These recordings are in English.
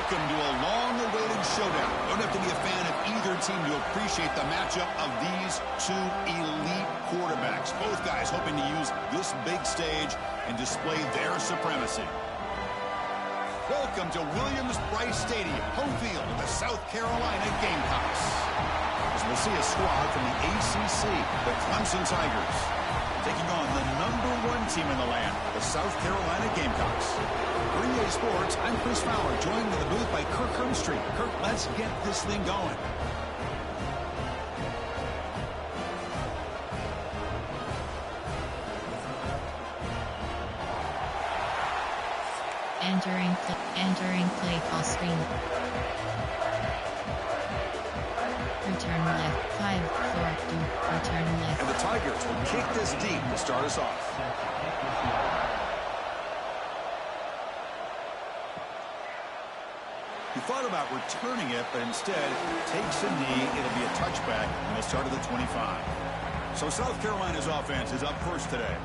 Welcome to a long-awaited showdown. Don't have to be a fan of either team to appreciate the matchup of these two elite quarterbacks. Both guys hoping to use this big stage and display their supremacy. Welcome to Williams-Brice Stadium, home field of the South Carolina Gamecocks. As we'll see a squad from the ACC, the Clemson Tigers, taking on the #1 team in the land, the South Carolina Gamecocks. For EA Sports, I'm Chris Fowler, joined in the booth by Kirk Hermstreet. Kirk, let's get this thing going. Entering play call screen. Return left, 5-4-2, return left. And the Tigers will kick this deep to start us off. He thought about returning it, but instead takes a knee. It'll be a touchback, and they'll start at the 25. So South Carolina's offense is up first today.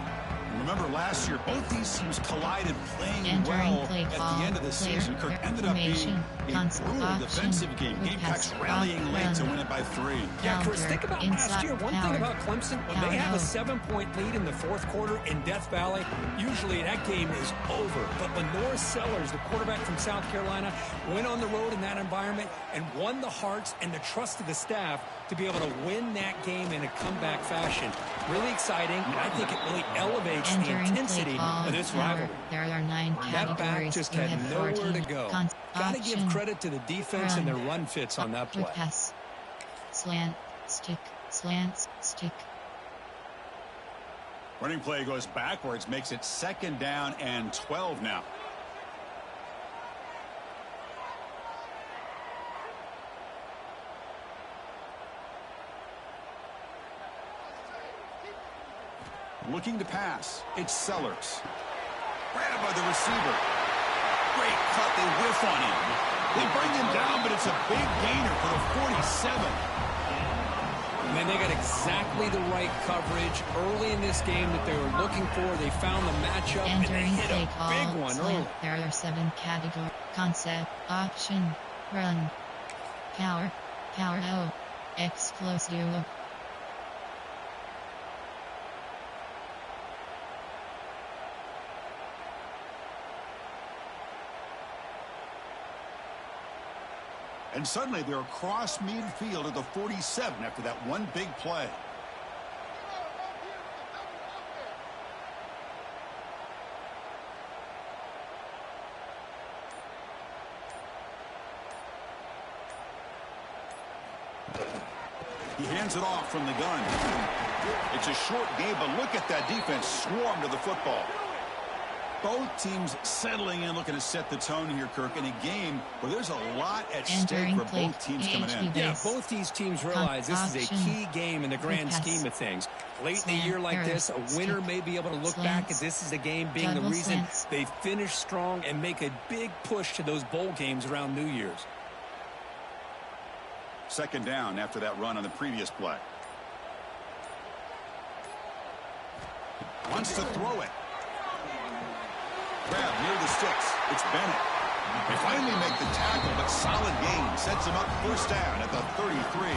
Remember last year, both these teams collided playing well at the end of the season. Kirk ended up being a brutal defensive game. Gamecocks rallying late to win it by 3. Yeah, Chris, think about last year. One thing about Clemson, when they have a 7-point lead in the fourth quarter in Death Valley, usually that game is over. But Lenore Sellers, the quarterback from South Carolina, went on the road in that environment and won the hearts and the trust of the staff to be able to win that game in a comeback fashion. Really exciting. I think it really elevates the intensity of this rivalry. There are 9 categories. That back just had nowhere to go. Got to give credit to the defense and their run fits on that play. Pass, slant, stick, slants, stick. Running play goes backwards, makes it 2nd down and 12 now. Looking to pass. It's Sellers. Grabbed by the receiver. Great cut. They whiff on him. They bring him down, but it's a big gainer for the 47. And they got exactly the right coverage early in this game that they were looking for. They found the matchup, and they hit a big one early. There are 7 categories. Concept, option, run, power, O, explosive. And suddenly they're across midfield at the 47 after that one big play. He hands it off from the gun. It's a short game, but look at that defense swarm to the football. Both teams settling in, looking to set the tone here, Kirk, in a game where there's a lot at stake for both teams coming in. Yeah, both these teams realize this is a key game in the grand scheme of things. Late in a year like this, a winner may be able to look back at this as a game being the reason they finish strong and make a big push to those bowl games around New Year's. 2nd down after that run on the previous play. Wants to throw it. Grab near the sticks. It's Bennett. They finally make the tackle, but solid gain sets him up 1st down at the 33.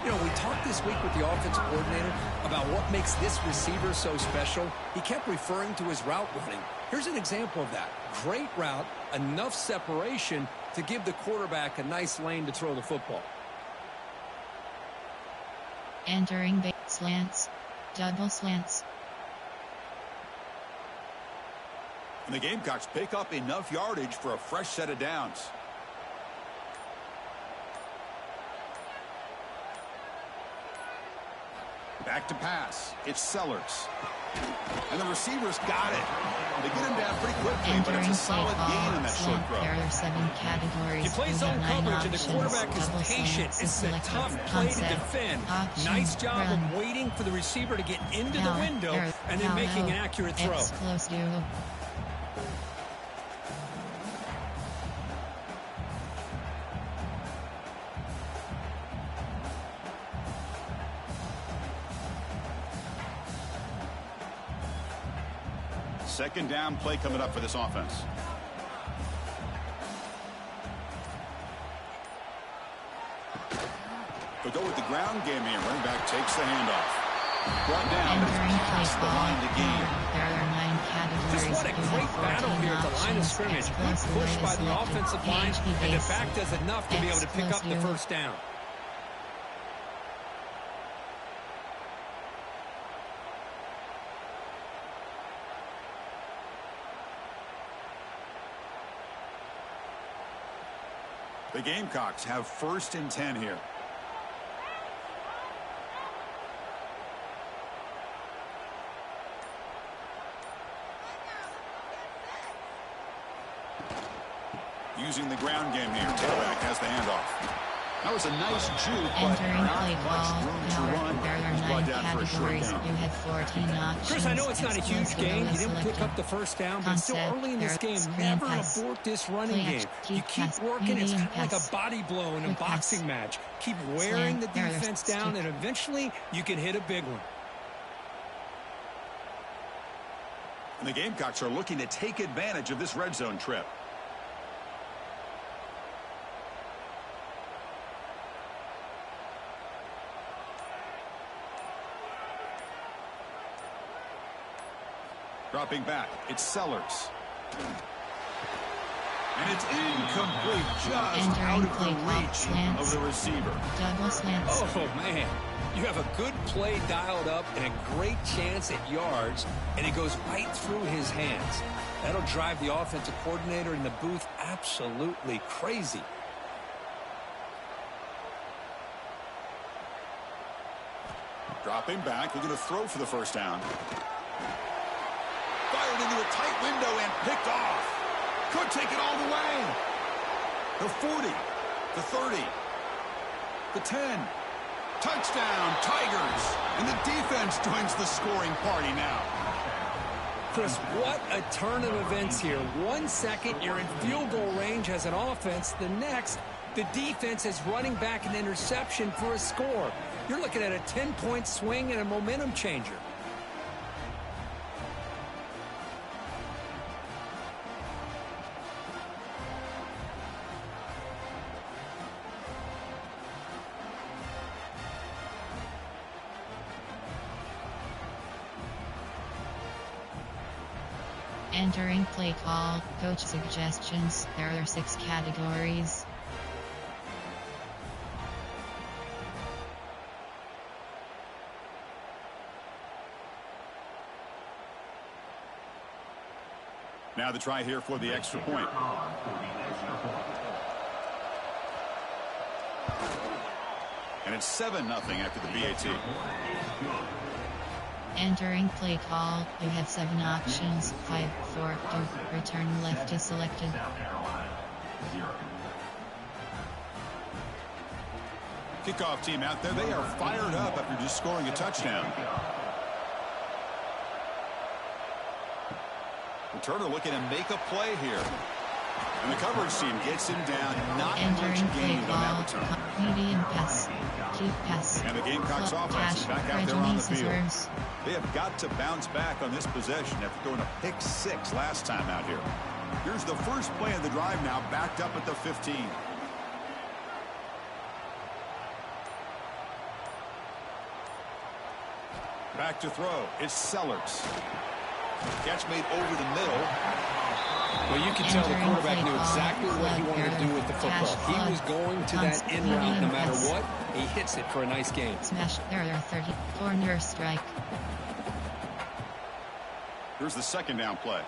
You know, we talked this week with the offensive coordinator about what makes this receiver so special. He kept referring to his route running. Here's an example of that. Great route, enough separation to give the quarterback a nice lane to throw the football. Entering big slants, double slants. And the Gamecocks pick up enough yardage for a fresh set of downs. Back to pass. It's Sellers. And the receivers got it. They get him down pretty quickly, but it's a solid gain in that short throw. There are 7 categories. You play zone coverage, and the quarterback is patient. It's a tough play to defend. Nice job of waiting for the receiver to get into the window and then making an accurate throw. Explosive. Second down play coming up for this offense. They'll go with the ground game here. Running back takes the handoff. Brought down, but it's past the line to gain. There are 9 categories. Just what a great battle here at the line of scrimmage. Good push by the offensive line, and the back does enough to be able to pick up the first down. The Gamecocks have 1st and 10 here. Using the ground game here. Tailback has the handoff. That was a nice juke, but not much room to run. He's brought down for a short gain. You had 14 options. Chris, I know it's not a huge game. He didn't pick up the first down, but still early in this game, never abort this running game. You keep working. It's kind of like a body blow in a boxing match. Keep wearing the defense down, and eventually you can hit a big one. And the Gamecocks are looking to take advantage of this red zone trip. Dropping back, it's Sellers. And it's incomplete, just out of the reach of the receiver. Double slants. Oh, man. You have a good play dialed up and a great chance at yards, and it goes right through his hands. That'll drive the offensive coordinator in the booth absolutely crazy. Dropping back, looking to throw for the first down. Fired into a tight window and picked off. Could take it all the way. The 40, the 30, the 10. Touchdown, Tigers. And the defense joins the scoring party now. Chris, what a turn of events here. 1 second, you're in field goal range as an offense. The next, the defense is running back an interception for a score. You're looking at a 10-point swing and a momentum changer. Entering play call, coach suggestions. There are 6 categories. Now the try here for the extra point. And it's 7-0 after the BAT. Entering play call, you have 7 options. 5, 4, 2, return left is selected. Kickoff team out there, they are fired up after just scoring a touchdown. Returner looking to make a play here. And the coverage team gets him down. Not much gained on that return. Medium pass. Deep pass. And the Gamecocks offense is back out there on the field. They have got to bounce back on this possession after throwing a pick 6 last time out here. Here's the first play of the drive now, backed up at the 15. Back to throw. It's Sellers. Catch made over the middle. Well, you can tell the quarterback knew exactly what he wanted to do with the football. He was going to that in route no matter what. He hits it for a nice gain. Smash. There are 30. Corner strike. Here's the second down play.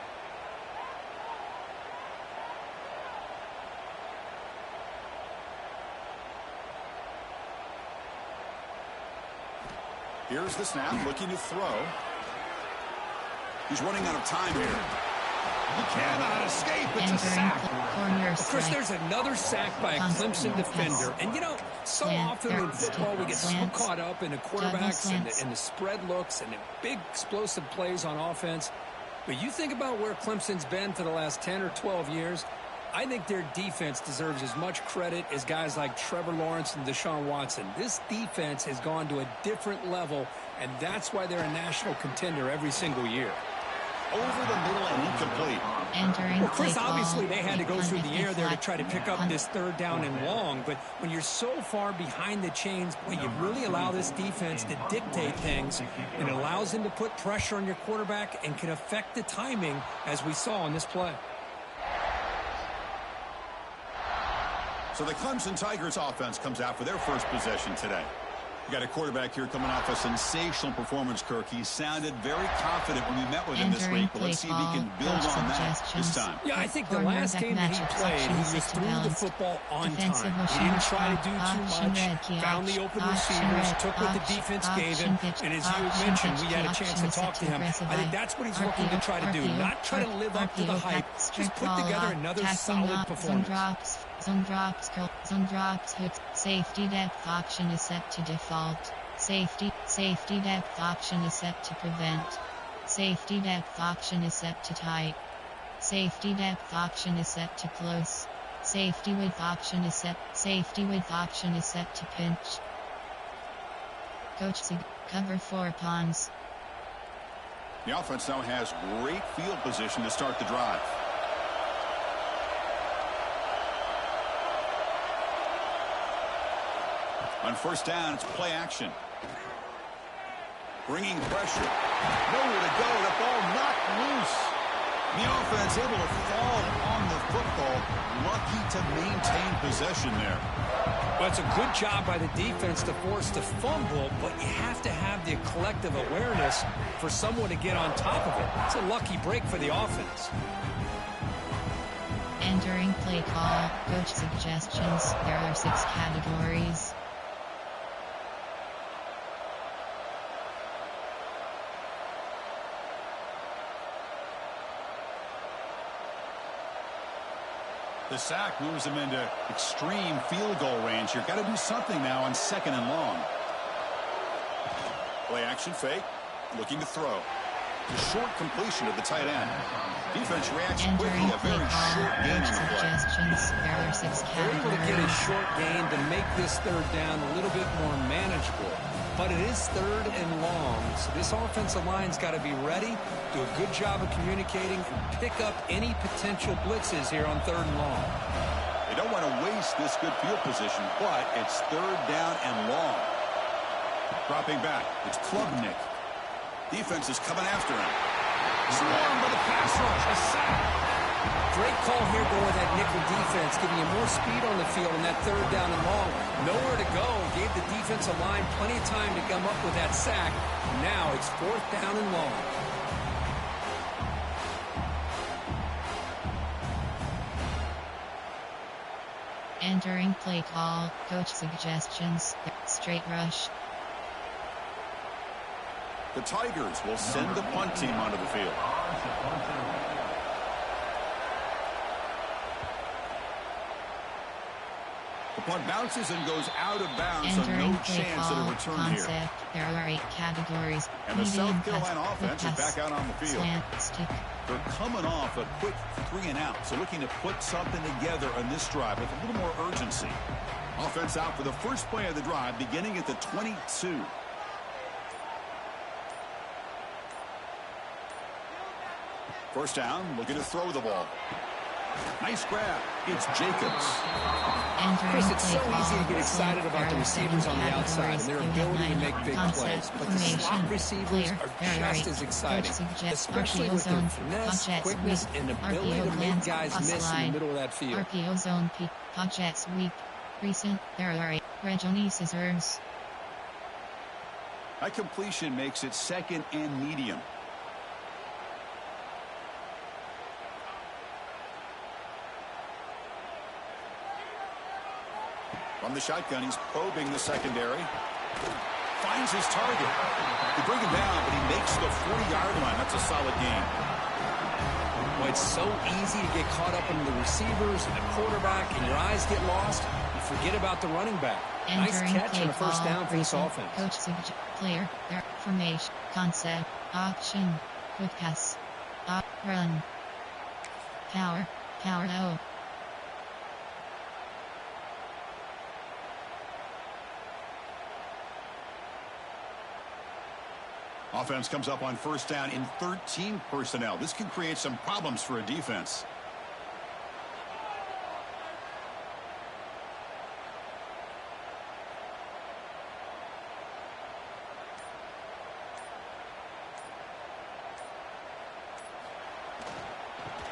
Here's the snap, looking to throw. He's running out of time here. He cannot escape. It's a sack. Chris, there's another sack by a Clemson defender. And, you know, so often in football we get so caught up in the quarterbacks and the spread looks and the big explosive plays on offense. But you think about where Clemson's been for the last 10 or 12 years, I think their defense deserves as much credit as guys like Trevor Lawrence and Deshaun Watson. This defense has gone to a different level, and that's why they're a national contender every single year. over the middle and incomplete. Entering Chris, play obviously call, they had to go through the air there to deflect, try to pick up this third down and long, but when you're so far behind the chains, boy, you really allow this defense to dictate things, and it allows them to put pressure on your quarterback and can affect the timing, as we saw on this play. So the Clemson Tigers offense comes out for their first possession today. You got a quarterback here coming off a sensational performance, Kirk. He sounded very confident when we met with him this week, but let's see if he can build on that this time. Yeah, I think the last game that he played, he just threw the football on time. He didn't try to do too much, found the open receivers, took what the defense gave him, and as you mentioned, we had a chance to talk to him. I think that's what he's looking to try to do, not try to live up to the hype, just put together another solid performance. Zone drops, hooks. Safety depth option is set to default. Safety depth option is set to prevent. Safety depth option is set to tight. Safety depth option is set to close. Safety width option is set to pinch. Coach Sig, cover 4 pawns. The offense now has great field position to start the drive. On first down, it's play action. Bringing pressure. Nowhere to go. The ball knocked loose. The offense able to fall on the football. Lucky to maintain possession there. Well, it's a good job by the defense to force the fumble, but you have to have the collective awareness for someone to get on top of it. It's a lucky break for the offense. Entering play call, coach suggestions. There are 6 categories. The sack moves him into extreme field goal range here. Got to do something now on 2nd and long. Play action fake. Looking to throw. The short completion of the tight end. Defense reacts quickly. A very short gain on the play. There are 6 categories. They're able to get a short gain to make this third down a little bit more manageable. But it is 3rd and long, so this offensive line's got to be ready, do a good job of communicating, and pick up any potential blitzes here on 3rd and long. They don't want to waste this good field position, but it's 3rd down and long. Dropping back, it's Klubnik. Defense is coming after him. Swarmed by the pass rush, a sack. Great call here going with that nickel defense, giving you more speed on the field in that 3rd down and long. Nowhere to go. Gave the defensive line plenty of time to come up with that sack. Now it's 4th down and long. Entering play call, coach suggestions. Straight rush. The Tigers will send the punt team onto the field. The punt bounces and goes out of bounds, so no chance at a return here. There are 8 categories. And the South Carolina offense is back out on the field. They're coming off a quick 3 and out, so looking to put something together on this drive with a little more urgency. Offense out for the first play of the drive, beginning at the 22. First down, looking to throw the ball. Nice grab. It's Jacobs. Chris, it's so easy to get excited about the receivers on the outside and their ability to make big plays. But the slot receivers are just as exciting, especially with their finesse, quickness, and ability to make guys miss in the middle of that field. RPO zone peak, pocket sweep. Recent, there are 8. Regoni scissors. That completion makes it 2nd and medium. From the shotgun, he's probing the secondary. Finds his target. They bring him down, but he makes the 40-yard line. That's a solid gain. Well, it's so easy to get caught up in the receivers and the quarterback, and your eyes get lost. You forget about the running back. Nice catch and a first down for this offense. Coach player, their formation, concept, option, quick pass, run, power, no. Offense comes up on first down in 13 personnel. This can create some problems for a defense.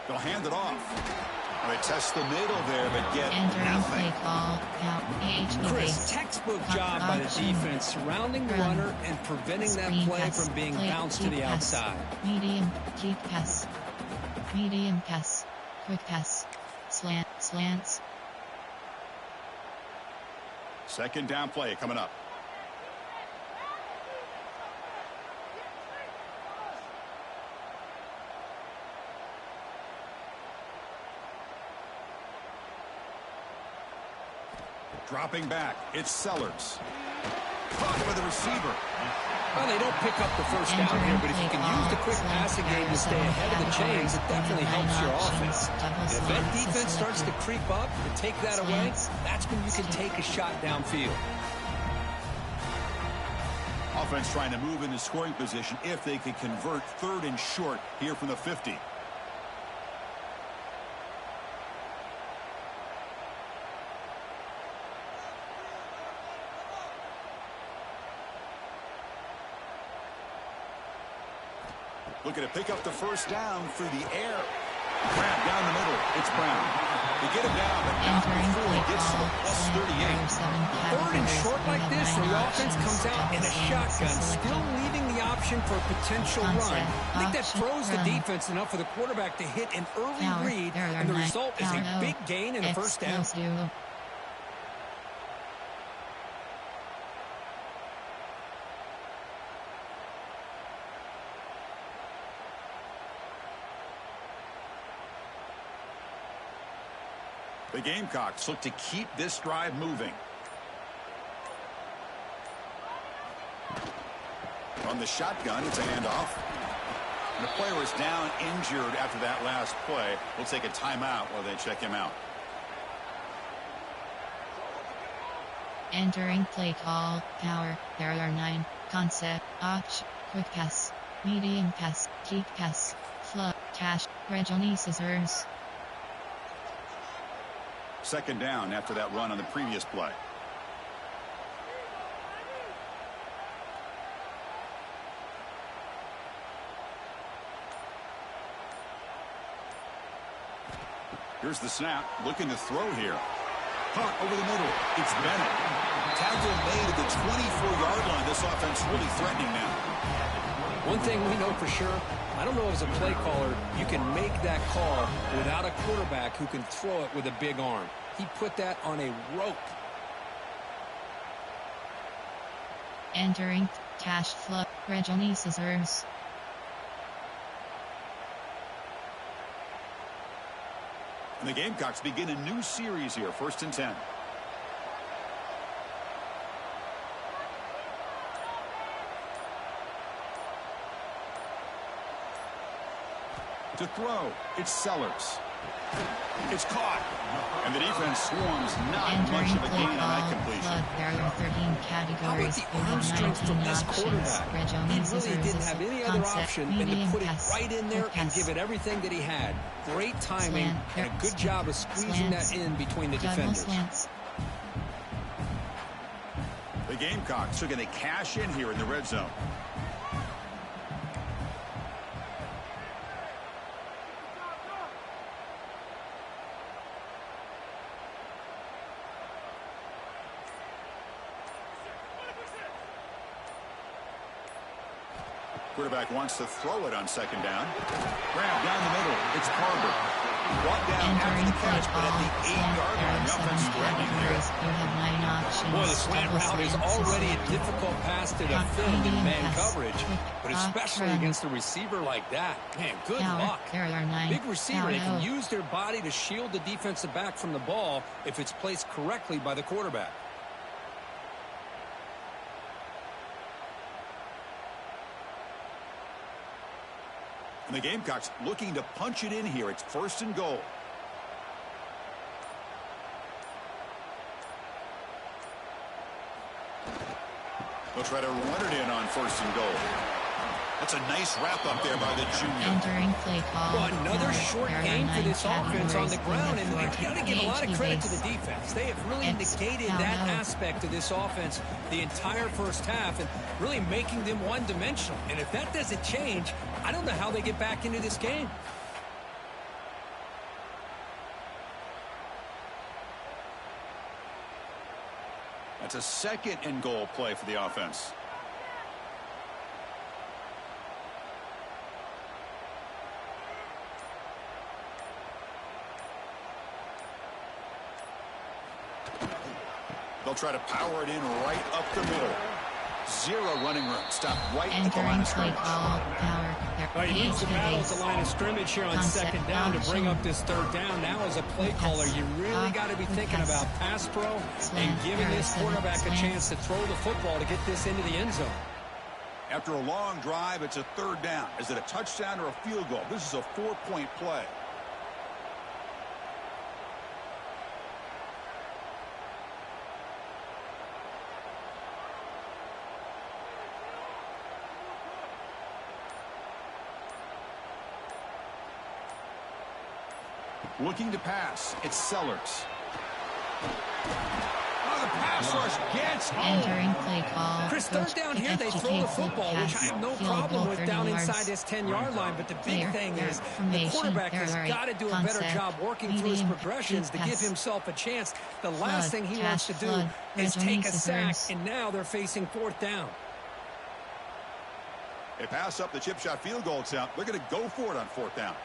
They'll hand it off. They test the middle there, but get nothing. Chris, textbook job by the defense, surrounding the runner and preventing that play from being bounced to the outside. Medium, deep pass. Medium pass. Quick pass. Slants. Second down play coming up. Dropping back, it's Sellers. Caught by the receiver. Well, they don't pick up the first down here, but if you can use the quick passing game to stay ahead of the chains, it definitely helps your offense. And if that defense starts to creep up and take that away, that's when you can take a shot downfield. Offense trying to move into scoring position if they can convert third and short here from the 50. Looking to pick up the first down through the air. Grab down the middle. It's Brown. They get him down, but not before he gets to the plus 38. Third and short like this, the offense comes out in a shotgun, still leaving the option for a potential run. I think that throws the defense enough for the quarterback to hit an early read, and the result is a big gain and a first down. The Gamecocks look to keep this drive moving. On the shotgun, it's a handoff. And the player is down injured after that last play. We'll take a timeout while they check him out. Entering play call, power, there are 9, concept, option, quick pass, medium pass, deep pass, flood, cash, Johnny Scissors. Second down after that run on the previous play. Here's the snap, looking to throw here. Caught over the middle. It's Bennett. Tackle made at the 24-yard line. This offense really threatening now. One thing we know for sure, I don't know as a play caller, you can make that call without a quarterback who can throw it with a big arm. He put that on a rope. Entering cash flow, Johnny Scissors. And the Gamecocks begin a new series here, 1st and 10. To throw, it's Sellers. It's caught. And the defense swarms not much of a gain on that completion. There are 13 categories. How about the arm strength from this quarterback? He really didn't have any other option than to put it right in there and give it everything that he had. Great timing and a good job of squeezing that in between the defenders. The Gamecocks are going to cash in here in the red zone. Quarterback wants to throw it on second down. Grab down the middle. It's Carter. Brought down after the catch, but at the 8-yard line, the offense threatening here. Well, the slant route is already a difficult pass to defend in man coverage, but especially against a receiver like that. Man, good luck. Big receiver, they can use their body to shield the defensive back from the ball if it's placed correctly by the quarterback. And the Gamecocks looking to punch it in here. It's 1st and goal. They'll try to run it in on 1st and goal. That's a nice wrap-up there by the junior. Entering play call. Well, another short game for this offense on the ground, and we've got to give a lot of credit to the defense. They have really negated that aspect of this offense the entire first half and really making them one-dimensional. And if that doesn't change, I don't know how they get back into this game. That's a second and goal play for the offense. They'll try to power it in right up the middle. Zero running room. Stop right at the line of scrimmage. Well, you use the battle at the line of scrimmage here on second down to bring up this third down. Now as a play caller, you really got to be thinking about pass pro and giving this quarterback a chance to throw the football to get this into the end zone. After a long drive, it's a third down. Is it a touchdown or a field goal? This is a 4-point play. Looking to pass. It's Sellers. Oh, the pass rush gets home. Entering play call. Chris, third down here, they throw the football, which I have no problem with down inside this 10-yard line. But the big thing is the quarterback has got to do a better job working through his progressions to give himself a chance. The last thing he wants to do is take a sack, and now they're facing fourth down. They pass up the chip shot field goal attempt. They're going to go for it on fourth down.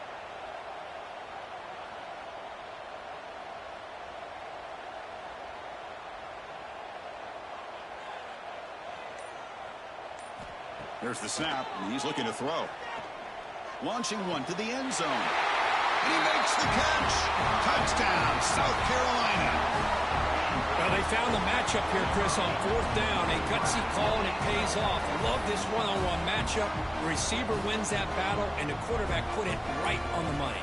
There's the snap, and he's looking to throw. Launching one to the end zone. And he makes the catch. Touchdown, South Carolina. Well, they found the matchup here, Chris, on fourth down. A gutsy call, and it pays off. Love this one-on-one matchup. The receiver wins that battle, and the quarterback put it right on the money.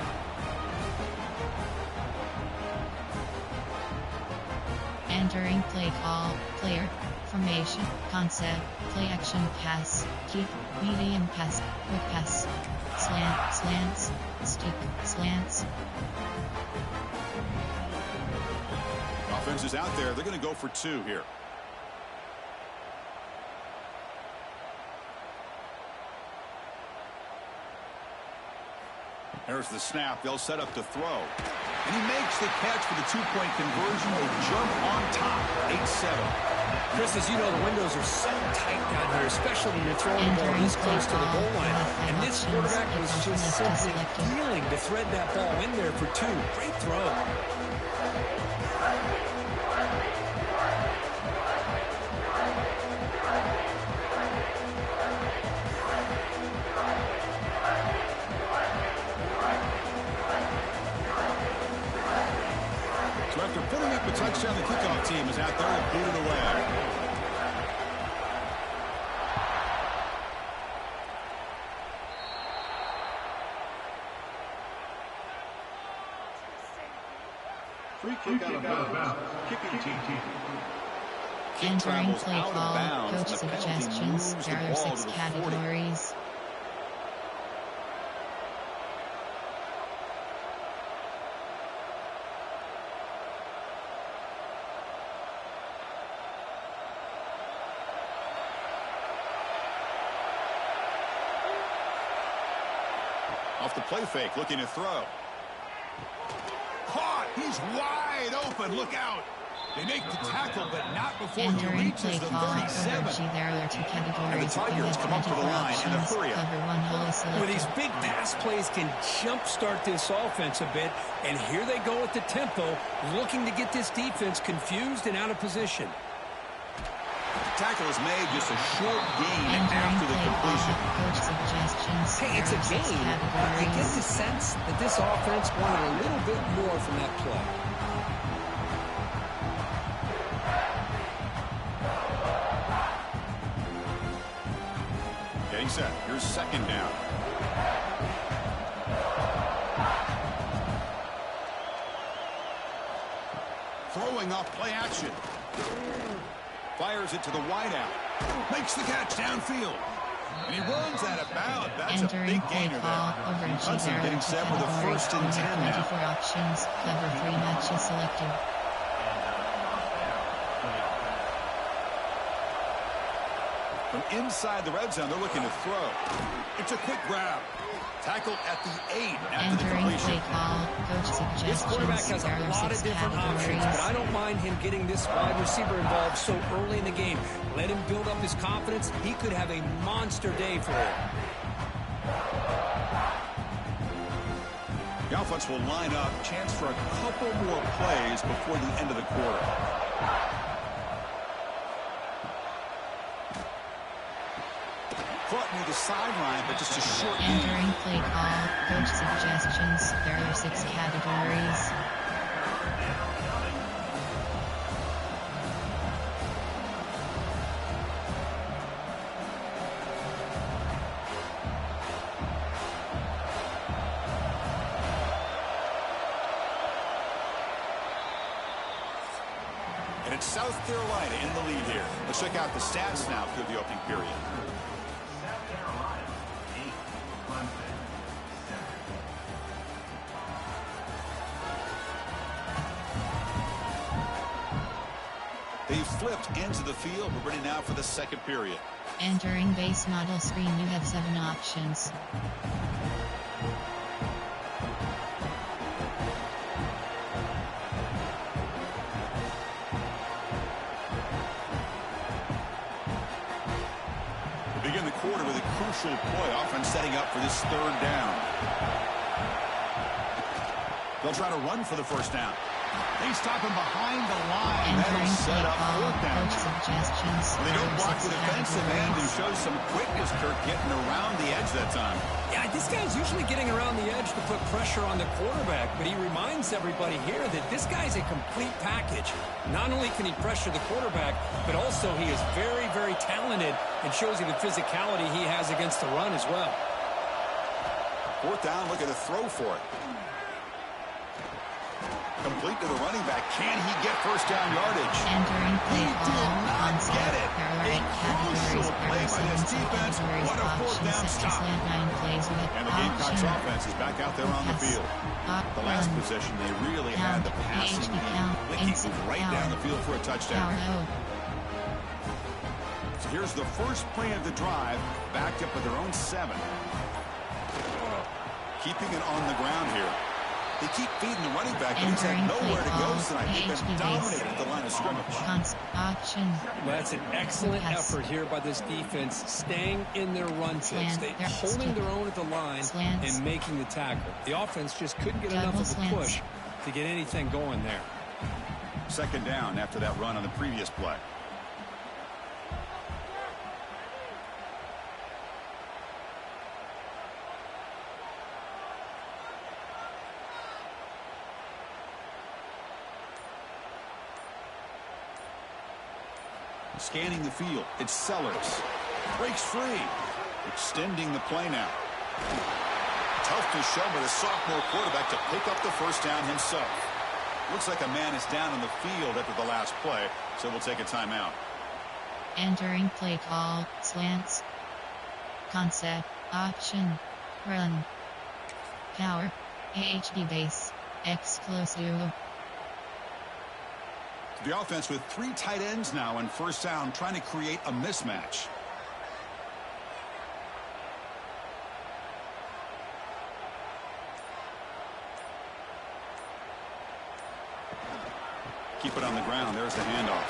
Entering play call. Player. Formation, concept, play action, pass, kick, medium pass, quick pass, slant, slants, stick, slants. Offense is out there. They're going to go for two here. There's the snap. They'll set up to throw. And he makes the catch for the two-point conversion. They jump on top, 8-7. Chris, as you know, the windows are so tight down here, especially when you're throwing the ball this close to the goal line. And this quarterback was just simply feeling to thread that ball in there for two. Great throw. So after putting up a touchdown, the kickoff team is out there to boot it away. Free kick out of bounds. Kicking team. Entering play call. Coach suggestions. There are 6 categories. Off the play fake, looking to throw. Caught! He's wide open. Look out! They make the tackle, but not before he reaches the 37. There are 2 categories. And the Tigers come up to the line in a hurry up. Well, these big pass plays can jumpstart this offense a bit, and here they go with the tempo, looking to get this defense confused and out of position. Tackle is made, just a short gain after the completion. Hey, it's a gain. I get the sense that this offense wanted a little bit more from that play. Getting set. Here's second down. Throwing off play action. Fires it to the wideout. Makes the catch downfield. And he runs out of bounds. That's a Entering big play gainer call there. over Clemson getting set for the first and 10 now. 24 options, cover 3 matches selected. From inside the red zone, they're looking to throw. It's a quick grab. Tackled at the 8 after the Entering completion. play call, coach suggestions. This quarterback has a lot of different options, but I don't mind him getting this wide receiver involved so early in the game. Let him build up his confidence. He could have a monster day for it. The offense will line up. Chance for a couple more plays before the end of the quarter. Caught near the sideline, but just a short gain. Entering play call, coach suggestions. There are 6 categories. And it's South Carolina in the lead here. Let's check out the stats now through the opening period. They flipped into the field. We're ready now for the second period. Entering base model screen, you have 7 options. We begin the quarter with a crucial play. Offense setting up for this 3rd down. They'll try to run for the first down. They stop him behind the line. Entering That'll set play up call, 4th down. coach suggestions. Well, they don't There are block 6 the defensive end and categories. show some quickness, Kirk, getting around the edge that time. Yeah, this guy's usually getting around the edge to put pressure on the quarterback, but he reminds everybody here that this guy's a complete package. Not only can he pressure the quarterback, but also he is very, very talented and shows you the physicality he has against the run as well. 4th down, looking to throw for it. Complete to the running back. Can he get first down yardage? Entering play He call, did not concept. get it. There are A 8 categories. crucial There play are by this 7 defense. categories. What a 4th Options down set to stop. slant 9 plays with And the Gamecocks option. offense is back out there on the Pass. field. The last possession, they really had the passing PHP game. count, They keep instant moving right power. down the field for a touchdown. Power O. So here's the first play of the drive, backed up with their own 7. Keeping it on the ground here. They keep feeding the running back, but he's had Entering nowhere to play go call, tonight. They've PHP been base. dominating at the line of scrimmage. Option. Well, that's an excellent Pass. effort here by this defense, staying in their run Slant. fix. They're They're holding their own at the line Slants. and making the tackle. The offense just couldn't get Double enough of a slants. push to get anything going there. 2nd down after that run on the previous play. Scanning the field, it's Sellers. Breaks free. Extending the play now. Tough to show by the sophomore quarterback to pick up the first down himself. Looks like a man is down on the field after the last play, so we'll take a timeout. Entering play call, slants. Concept, option, run. Power, AHD base, exclusive. The offense with 3 tight ends now on first down, trying to create a mismatch. Keep it on the ground. There's the handoff.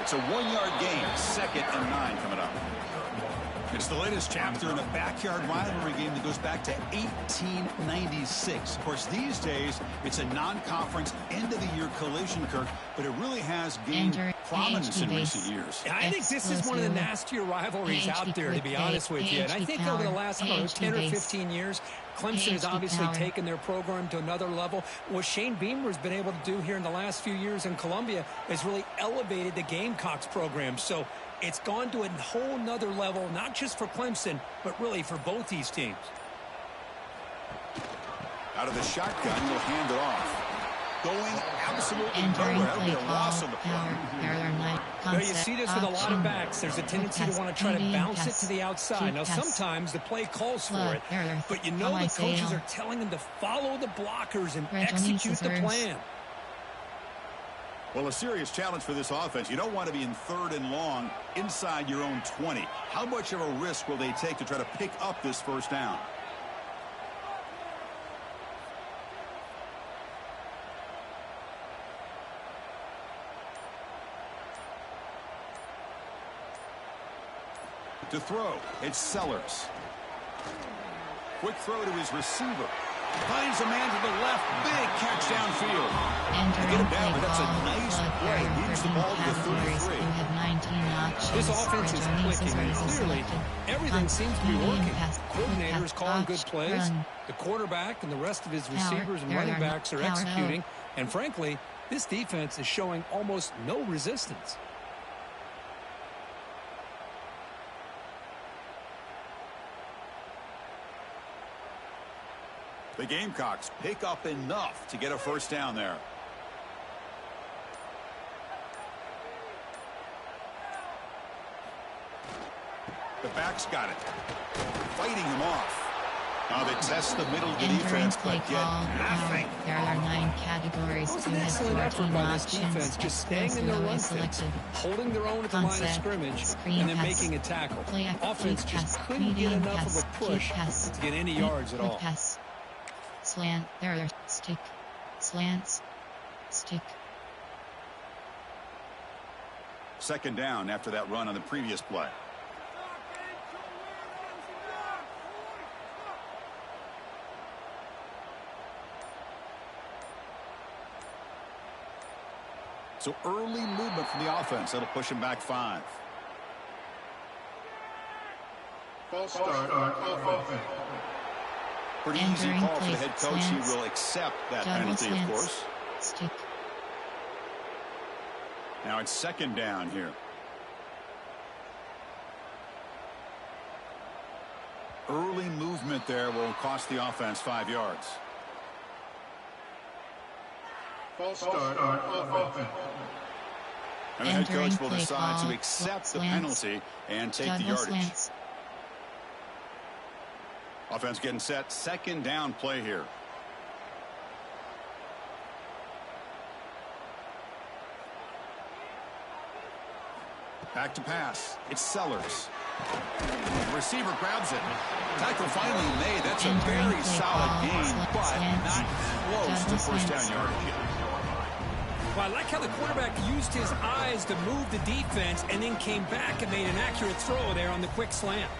It's a 1-yard gain. 2nd and 9 coming up. It's the latest chapter in a backyard rivalry game that goes back to 1896. Of course, these days, it's a non-conference end-of-the-year collision, Kirk, but it really has gained prominence in recent years. I think this is one of the nastier rivalries out there, to be honest with you. And I think over the last 10 or 15 years, Clemson has obviously taken their program to another level. What Shane Beamer has been able to do here in the last few years in Columbia has really elevated the Gamecocks program. So it's gone to a whole nother level, not just for Clemson, but really for both these teams. Out of the shotgun, he'll hand it off. Going absolutely Entering nowhere. That'll play be a loss on the call, play. power, error 9. Well, you see this with a lot of backs. There's a tendency to want to try to bounce it to the outside. Now, sometimes the play calls for it, but you know the coaches are telling them to follow the blockers and execute the plan. Well, a serious challenge for this offense. You don't want to be in 3rd and long inside your own 20. How much of a risk will they take to try to pick up this first down? To throw, it's Sellers. Quick throw to his receiver. Finds a man to the left. Big catch downfield. Enter Get him down, but that's a nice play. Leads the ball to the 33. This offense is clicking, and clearly everything seems to be working. Coordinators calling good plays. The quarterback and the rest of his receivers and running backs are executing. And frankly, this defense is showing almost no resistance. The Gamecocks pick up enough to get a first down there. The back's got it. Fighting him off. Now they test the middle of the defense, but get nothing. There are 9 categories. An excellent effort by this defense, just staying in their run fix, holding their own at the line of scrimmage, and then making a tackle. Offense just couldn't get enough of a push to get any yards at all. Slant, there, stick, slants, stick. Second down after that run on the previous play. So early movement from the offense. That'll push him back 5. False start on offense. Pretty easy call for the head coach. He will accept that penalty, of course. Stick. Now it's second down here. Early movement there will cost the offense 5 yards. False start on offense. And the head coach will decide to accept the penalty and take the yardage. Offense getting set. Second down play here. Back to pass. It's Sellers. The receiver grabs it. Tackle finally made. That's a very solid gain, but not close to first down yardage. Well, I like how the quarterback used his eyes to move the defense and then came back and made an accurate throw there on the quick slant.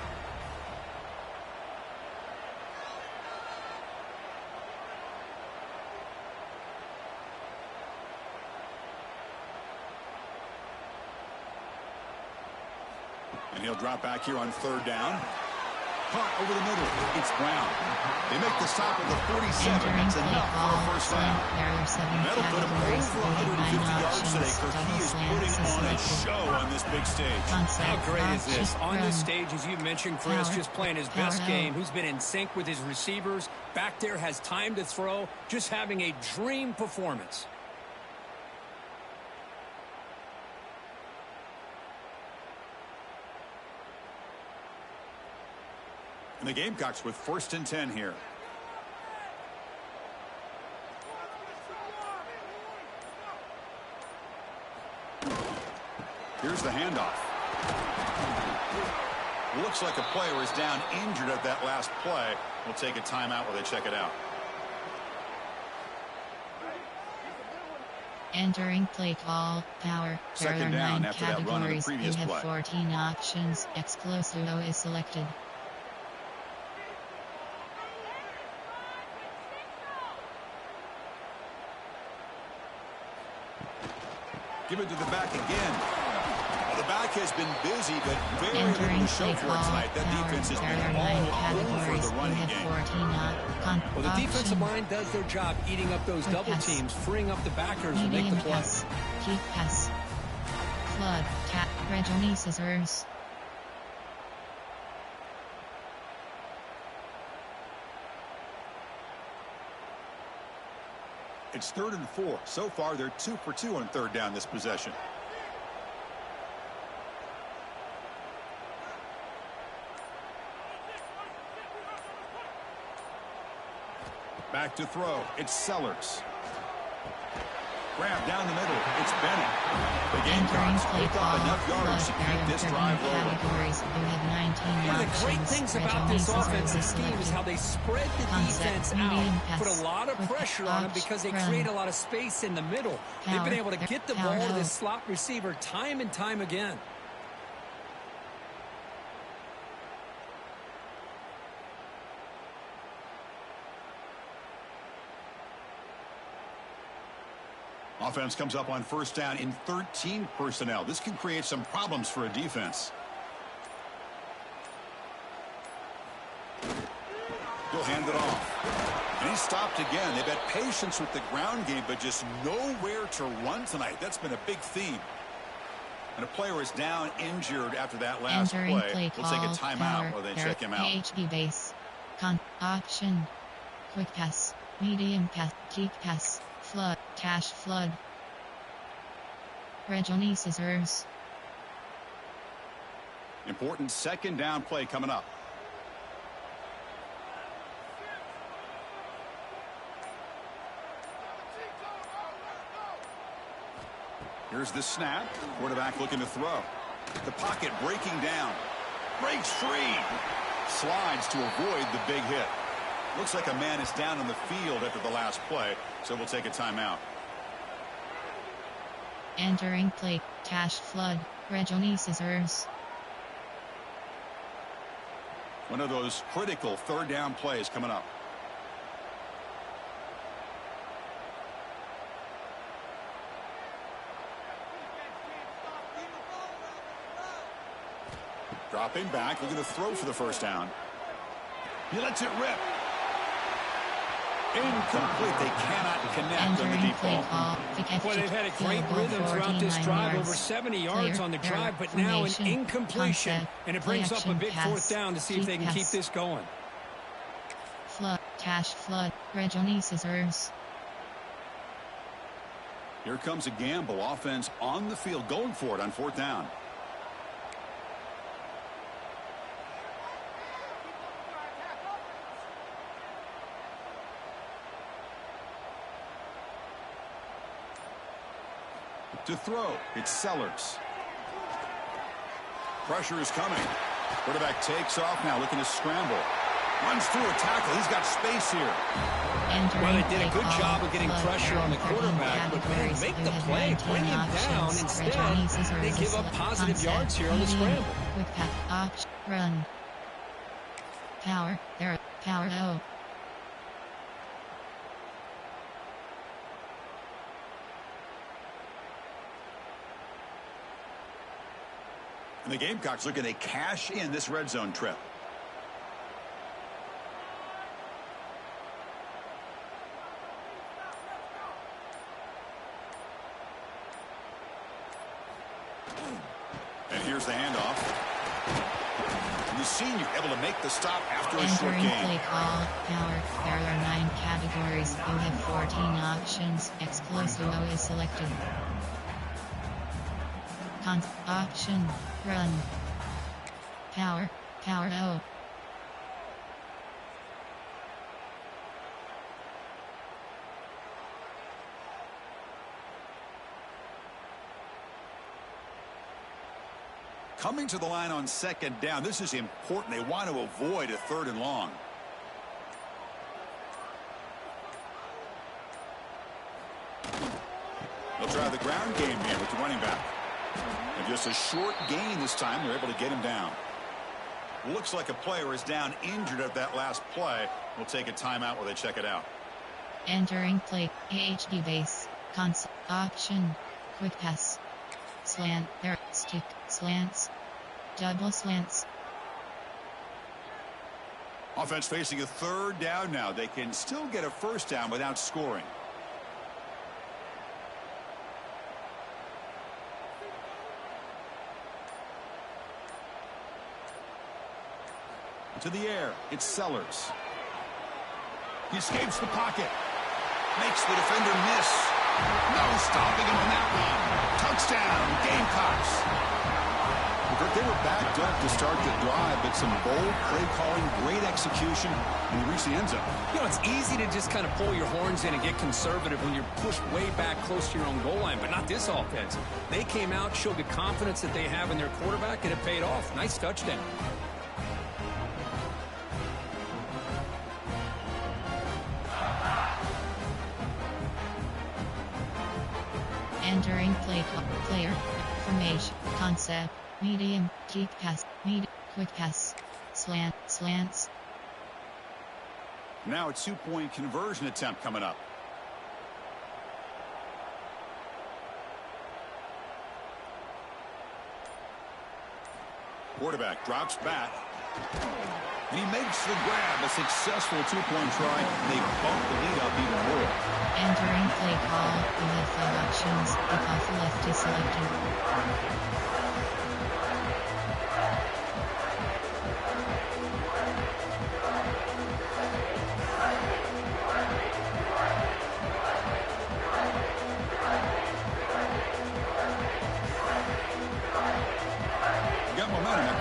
And he'll drop back here on third down. Caught over the middle. It's Brown. They make the stop at the 47. That's enough for a first down. That'll put him over 150 yards today. He is putting on a show on this big stage. How great is this? On this stage, as you mentioned, Chris, just playing his best game. Who's been in sync with his receivers. Back there, has time to throw. Just having a dream performance. And the Gamecocks with 1st and 10 here. Here's the handoff. Looks like a player is down injured at that last play. We'll take a timeout while they check it out. Entering play call, power. There are 9 categories. You have 14 options. Exclusivo is selected. Give it to the back again. Well, the back has been busy, but very little to show for it tonight. That defense has been all over the running game. Well, the defensive line does their job eating up those double teams, freeing up the backers to make the play. Keep pass. Flood. Cat. Reggie scissors. It's 3rd and 4. So far, they're 2 for 2 on third down this possession. Back to throw. It's Sellers. Grab down the middle. It's Bennett. The Gamecocks pick up enough yards to keep this drive rolling. One of the great things about this offensive scheme is how they spread the defense out, put a lot of pressure on them because they create a lot of space in the middle. They've been able to get the ball to this slot receiver time and time again. Offense comes up on first down in 13 personnel. This can create some problems for a defense. He'll hand it off. And he's stopped again. They've had patience with the ground game, but just nowhere to run tonight. That's been a big theme. And a player is down injured after that last play. We'll take a timeout while they check him out. PHP base. Option. Quick pass. Medium pass. Deep pass. Flood. Cash flood. Regional scissors. Important second down play coming up. Here's the snap. Quarterback looking to throw. The pocket breaking down. Breaks free. Slides to avoid the big hit. Looks like a man is down on the field after the last play, so we'll take a timeout. Entering play. Cash flood. Regional scissors. One of those critical third down plays coming up. Dropping back, looking to throw for the first down. He lets it rip. Incomplete. They cannot connect on the deep ball. Well, they've had a great rhythm throughout this drive, over 70 yards on the drive, but now an incompletion, and it brings up a big fourth down to see if they can keep this going. Flood, cash flood, Regional scissors. Here comes a gamble. Offense on the field, going for it on fourth down. To throw, it's Sellers. Pressure is coming. Quarterback takes off now, looking to scramble. Runs through a tackle. He's got space here. Well, they did a good job of getting pressure on the quarterback, but man, make the play, bring him down. Instead, they give up positive yards here on the scramble. Quick pass, option, run. Power, there, power, oh. And the Gamecocks looking to cash in this red zone trip. And here's the handoff. The senior able to make the stop after a short Entering gain. play call, power. There are 9 categories. You have 14 options. Explosive is selected. Option, run. Power, power O. Coming to the line on second down. This is important. They want to avoid a third and long. They'll try the ground game here with the running back. And just a short gain this time. They're able to get him down. Looks like a player is down injured at that last play. We'll take a timeout while they check it out. Entering play, AHD base, console, option, quick pass, slant, there, stick, slants, double slants. Offense facing a third down now. They can still get a first down without scoring. To the air, it's Sellers. He escapes the pocket. Makes the defender miss. No stopping him on that one. Touchdown, Gamecocks. They were backed up to start the drive, but some bold play calling, great execution, and they reached the end zone. You know, it's easy to just kind of pull your horns in and get conservative when you're pushed way back close to your own goal line, but not this offense. They came out, showed the confidence that they have in their quarterback, and it paid off. Nice touchdown. Entering player formation concept medium deep pass quick pass slants. Now a 2-point conversion attempt coming up. Quarterback drops back. And he makes the grab. A successful 2-point try. They bump the lead up even more. Entering play call. We have 5 options. If off left is selected.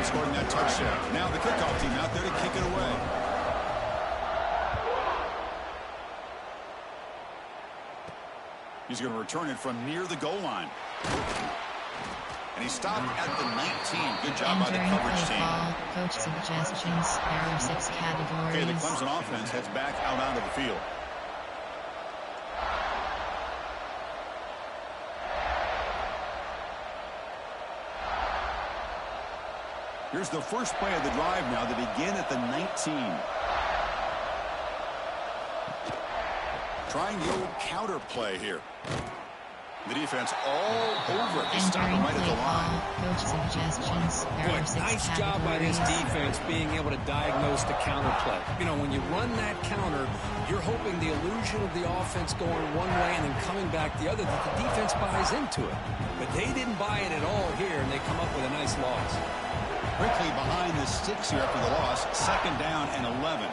Scoring that touchdown. Now the kickoff team out there to kick it away. He's going to return it from near the goal line. And he stopped at the 19. Good job by the coverage team. Coach suggestions. There are 6 categories. Okay, the Clemson offense heads back out onto the field. Here's the first play of the drive now. They begin at the 19. Trying the old counter play here. The defense all over it. They stop him right at the line. Coach suggestions. Boy, nice job by this defense being able to diagnose the counter play. You know, when you run that counter, you're hoping the illusion of the offense going one way and then coming back the other, that the defense buys into it. But they didn't buy it at all here, and they come up with a nice loss. Quickly behind the sticks here after the loss. 2nd down and 11.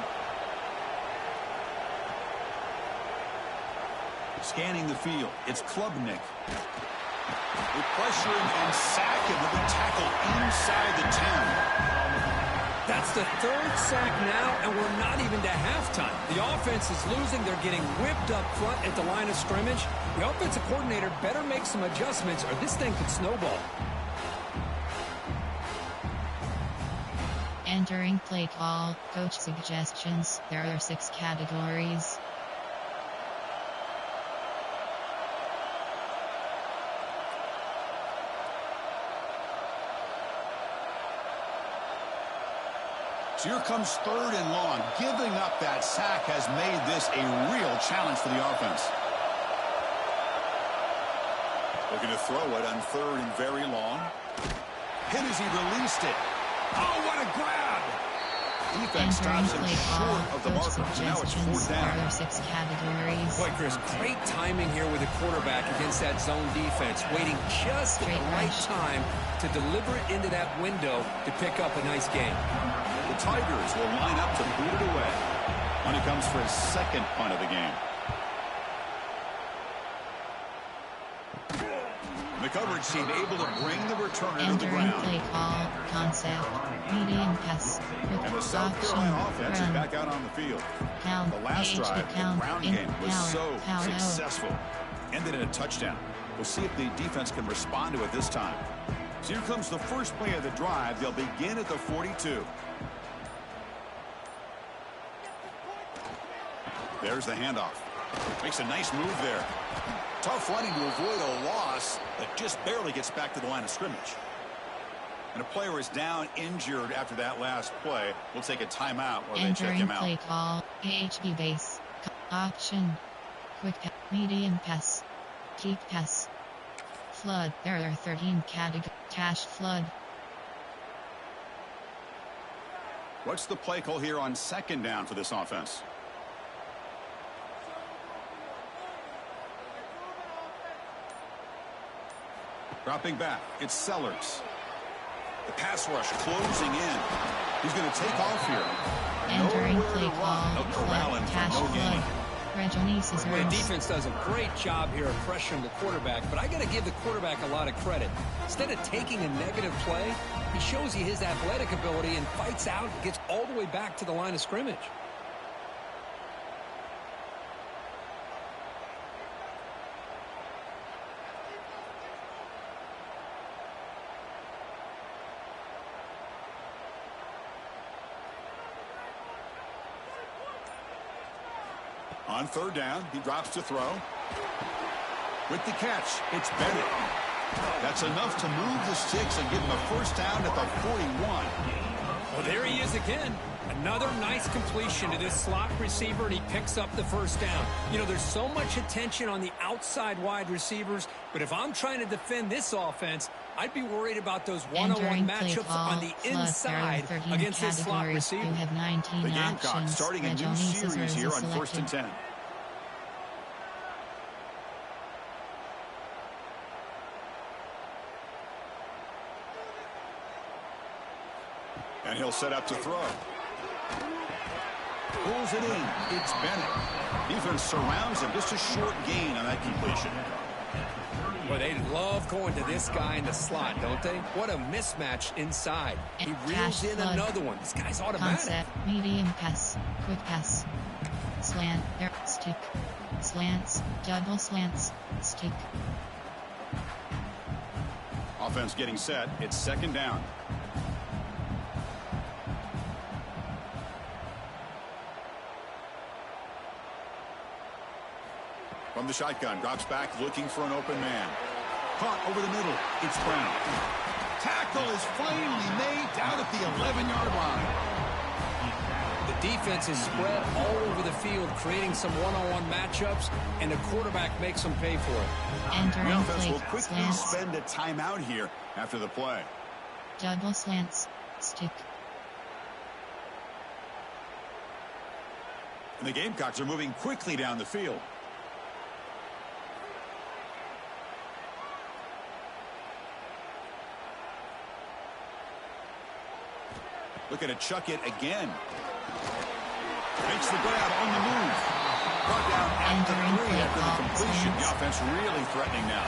Scanning the field. It's Klubnik. They pressure him and sack him with a tackle inside the 10. That's the 3rd sack now, and we're not even to halftime. The offense is losing. They're getting whipped up front at the line of scrimmage. The offensive coordinator better make some adjustments or this thing could snowball. Entering play call. Coach suggestions. There are 6 categories. So here comes 3rd and long. Giving up that sack has made this a real challenge for the offense. Looking to throw it on 3rd and very long. Hit as he released it. Oh, what a grab! Defense stops him short of the marker. So now it's 4th down. There are 6 categories. Boy, Chris, great timing here with the quarterback against that zone defense. Waiting just at the right time to deliver it into that window to pick up a nice gain. The Tigers will line up to boot it away when it comes for his 2nd punt of the game. The coverage team able to bring the returner to the ground. Play call, concept, medium pass, And the South Carolina offense is back out on the field. The last drive, the ground game was so successful. Ended in a touchdown. We'll see if the defense can respond to it this time. So here comes the first play of the drive. They'll begin at the 42. There's the handoff. Makes a nice move there. Tough running to avoid a loss that just barely gets back to the line of scrimmage. And a player is down injured after that last play. We'll take a timeout while they check him out. Play call, AHP base, option, quick pass, medium pass, deep pass, flood. There are 13 categories. Cash flood. What's the play call here on 2nd down for this offense? Dropping back, it's Sellers. The pass rush closing in. He's going to take off here. Entering play call, flood, cash flood. The defense does a great job here of pressuring the quarterback, but I got to give the quarterback a lot of credit. Instead of taking a negative play, he shows you his athletic ability and fights out and gets all the way back to the line of scrimmage. On third down, he drops to throw. With the catch, it's Bennett. That's enough to move the sticks and give him a first down at the 41. Well, there he is again. Another nice completion to this slot receiver, and he picks up the first down. You know, there's so much attention on the outside wide receivers, but if I'm trying to defend this offense, I'd be worried about those one-on-one matchups on the inside against this slot receiver. You have 19 the Gamecocks options. starting a new series here on 1st and 10. And he'll set up to throw. Pulls it in. It's Bennett. Defense surrounds him. Just a short gain on that completion. Well, they love going to this guy in the slot, don't they? What a mismatch inside. He reels in another one. This guy's automatic. Concept, medium pass, quick pass, slant, air, stick, slants, double slants, stick. Offense getting set. It's second down. From the shotgun, drops back looking for an open man. Caught over the middle. It's Brown. Tackle is finally made down at the 11-yard line. The defense is spread all over the field, creating some one-on-one matchups, and the quarterback makes them pay for it. The offense will quickly spend a timeout here after the play. Double slants, stick. And the Gamecocks are moving quickly down the field. Looking to chuck it again. Makes the grab on the move. Brought down at the 3 after the completion. The offense really threatening now.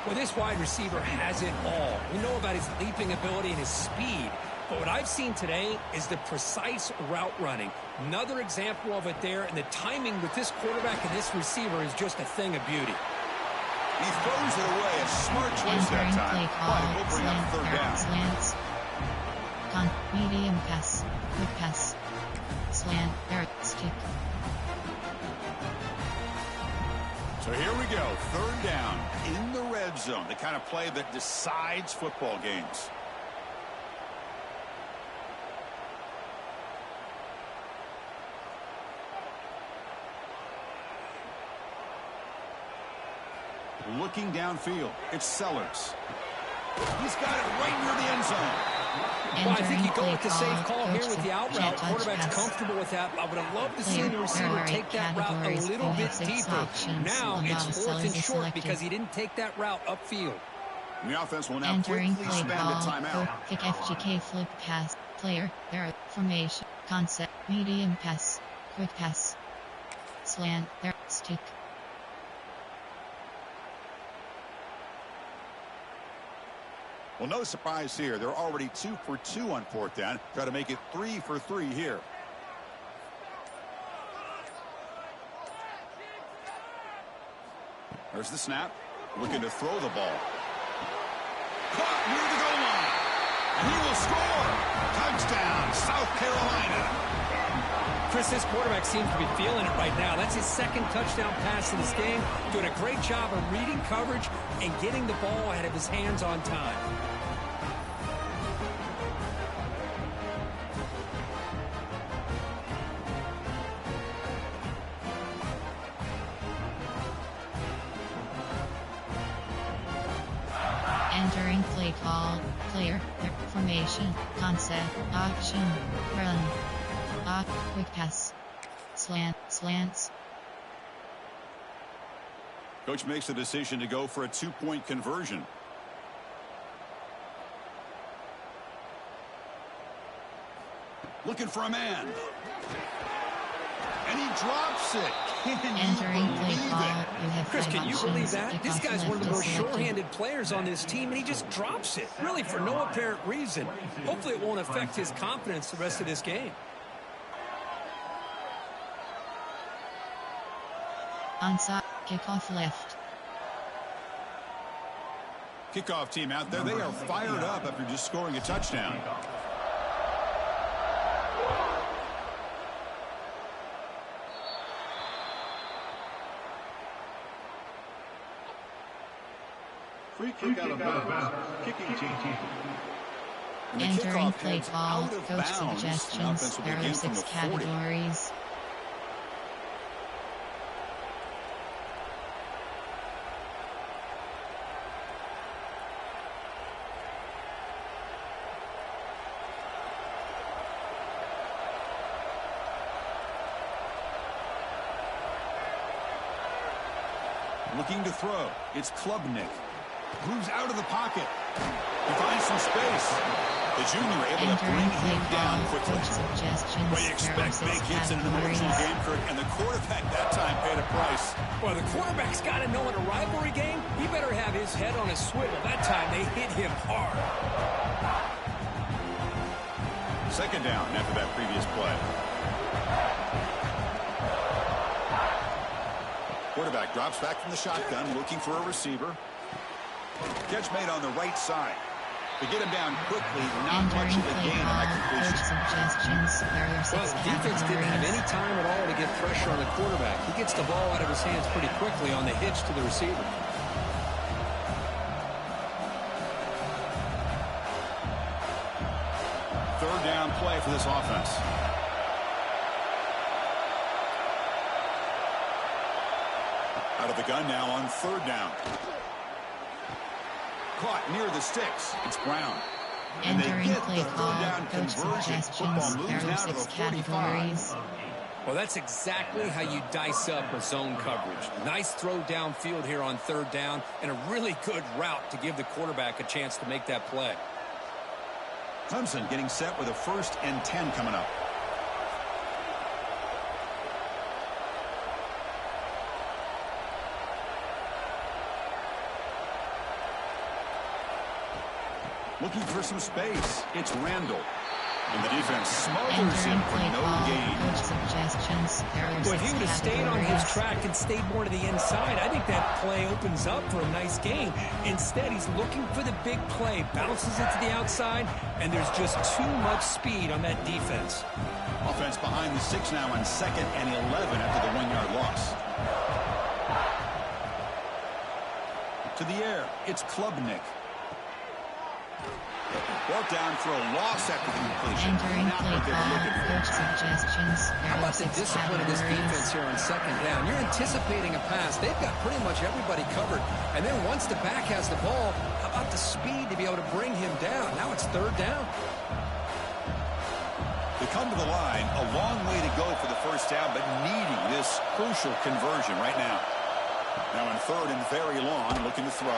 Well, this wide receiver has it all. We know about his leaping ability and his speed. But what I've seen today is the precise route running. Another example of it there, and the timing with this quarterback and this receiver is just a thing of beauty. He throws it away. A smart choice that time. But it will bring up third down. Slants. Medium pass, quick pass, slant, air, stick. So here we go, third down in the red zone, the kind of play that decides football games. Looking downfield, it's Sellers. He's got it right near the end zone. Well, I think you go with the safe call here with the out route. Quarterback's comfortable with that. I would have loved to see the receiver take that route a little bit deeper. Now it's 4th and short because he didn't take that route upfield. And the offense will now quickly spend a timeout. Pick FGK flip pass, player, there, formation, concept, medium pass, quick pass, slant, there, stick. Well, no surprise here. They're already 2 for 2 on 4th down. Try to make it 3 for 3 here. There's the snap. Looking to throw the ball. Caught near the goal line. And he will score. Touchdown, South Carolina. Chris, this quarterback seems to be feeling it right now. That's his second touchdown pass in this game. Doing a great job of reading coverage and getting the ball out of his hands on time. Entering play call, player, formation, concept, option, run. Quick pass. Slants. Coach makes the decision to go for a 2-point conversion. Looking for a man. And he drops it. Can Entering you play believe call. it? You have Chris, 5 can you believe options. that? This Kickoff guy's one of the left most is selected. sure-handed players on this team, and he just drops it, really for no apparent reason. Hopefully it won't affect his confidence the rest of this game. Onside. Kickoff left. Kickoff team out there. They are fired up after just scoring a touchdown. Free kick out of bounds. Kicking team. And the Entering kickoff play heads call. out of Coach bounds. The suggestions. offense will There are begin from 6 the 40. categories. Looking to throw. It's Klubnik. Moves out of the pocket. He finds some space. The junior able to bring him down quickly. Coach suggestions. Well, you expect big hits in an emotional game, Kirk, and the quarterback that time paid a price. Well, the quarterback's got to know in a rivalry game, he better have his head on a swivel. That time they hit him hard. Second down after that previous play. Quarterback drops back from the shotgun, looking for a receiver. Catch made on the right side. To get him down quickly, not much of a gain on that completion. Coach suggestions. There are 6 Well, the defense didn't have any categories. time at all to get pressure on the quarterback. He gets the ball out of his hands pretty quickly on the hitch to the receiver. Third down play for this offense. Out of the gun now on third down. Caught near the sticks. It's Brown. And they Entering get play the third call. down Coach conversion. Football suggestions. moves There now are to the 6 45. categories. Well, that's exactly how you dice up a zone coverage. Nice throw downfield here on third down, and a really good route to give the quarterback a chance to make that play. Clemson getting set with a 1st and 10 coming up. Looking for some space. It's Randall. And the defense smothers him Entering for play no call. gain. Coach suggestions. There are Well, if 6 he would have stayed on his categories. track and stayed more to the inside, I think that play opens up for a nice gain. Instead, he's looking for the big play, bounces it to the outside, and there's just too much speed on that defense. Offense behind the 6 now on 2nd and 11 after the 1-yard loss. To the air, it's Klubnik. Brought down for a loss after the completion. Entering Not play what they were call. looking for. Coach suggestions. There How are about the 6 discipline of this defense categories. here on second down? You're anticipating a pass. They've got pretty much everybody covered. And then once the back has the ball, how about the speed to be able to bring him down? Now it's third down. They come to the line, a long way to go for the first down, but needing this crucial conversion right now. Now in 3rd and very long, looking to throw.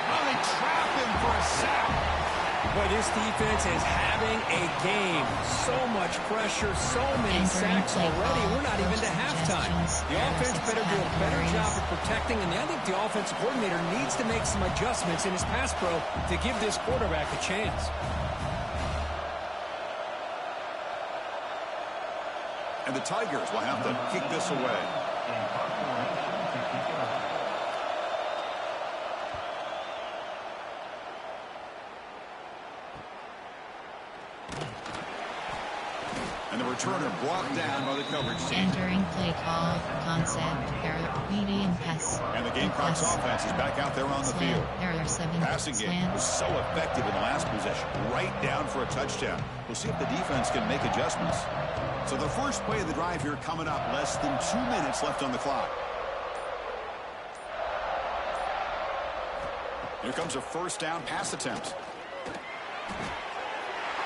Oh, they trap him for a sack. Boy, this defense is having a game. So much pressure, so many Entering sacks play already. call. We're not even to Coach halftime. suggestions. The There are offense 6 better do a better categories. job of protecting, and I think the offensive coordinator needs to make some adjustments in his pass pro to give this quarterback a chance. And the Tigers will have to kick this away. And the returner brought down by the coverage team. Entering play call. Concept. Error. Medium pass. And the Gamecocks Pass. offense is back out there on the Slant. field. There are 7 Passing game was slants. so effective in the last possession. Right down for a touchdown. We'll see if the defense can make adjustments. So the first play of the drive here coming up. Less than 2 minutes left on the clock. Here comes a first down pass attempt.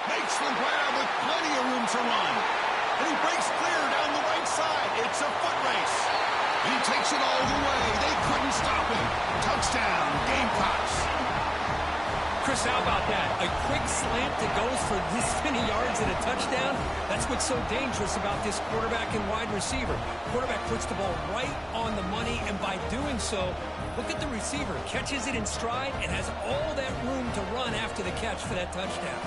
Makes the grab with plenty of room to run. And he breaks clear down the right side. It's a foot race. He takes it all the way. They couldn't stop him. Touchdown, Gamecocks. Chris, how about that? A quick slant that goes for this many yards and a touchdown. That's what's so dangerous about this quarterback and wide receiver. Quarterback puts the ball right on the money, and by doing so, look at the receiver. Catches it in stride and has all that room to run after the catch for that touchdown.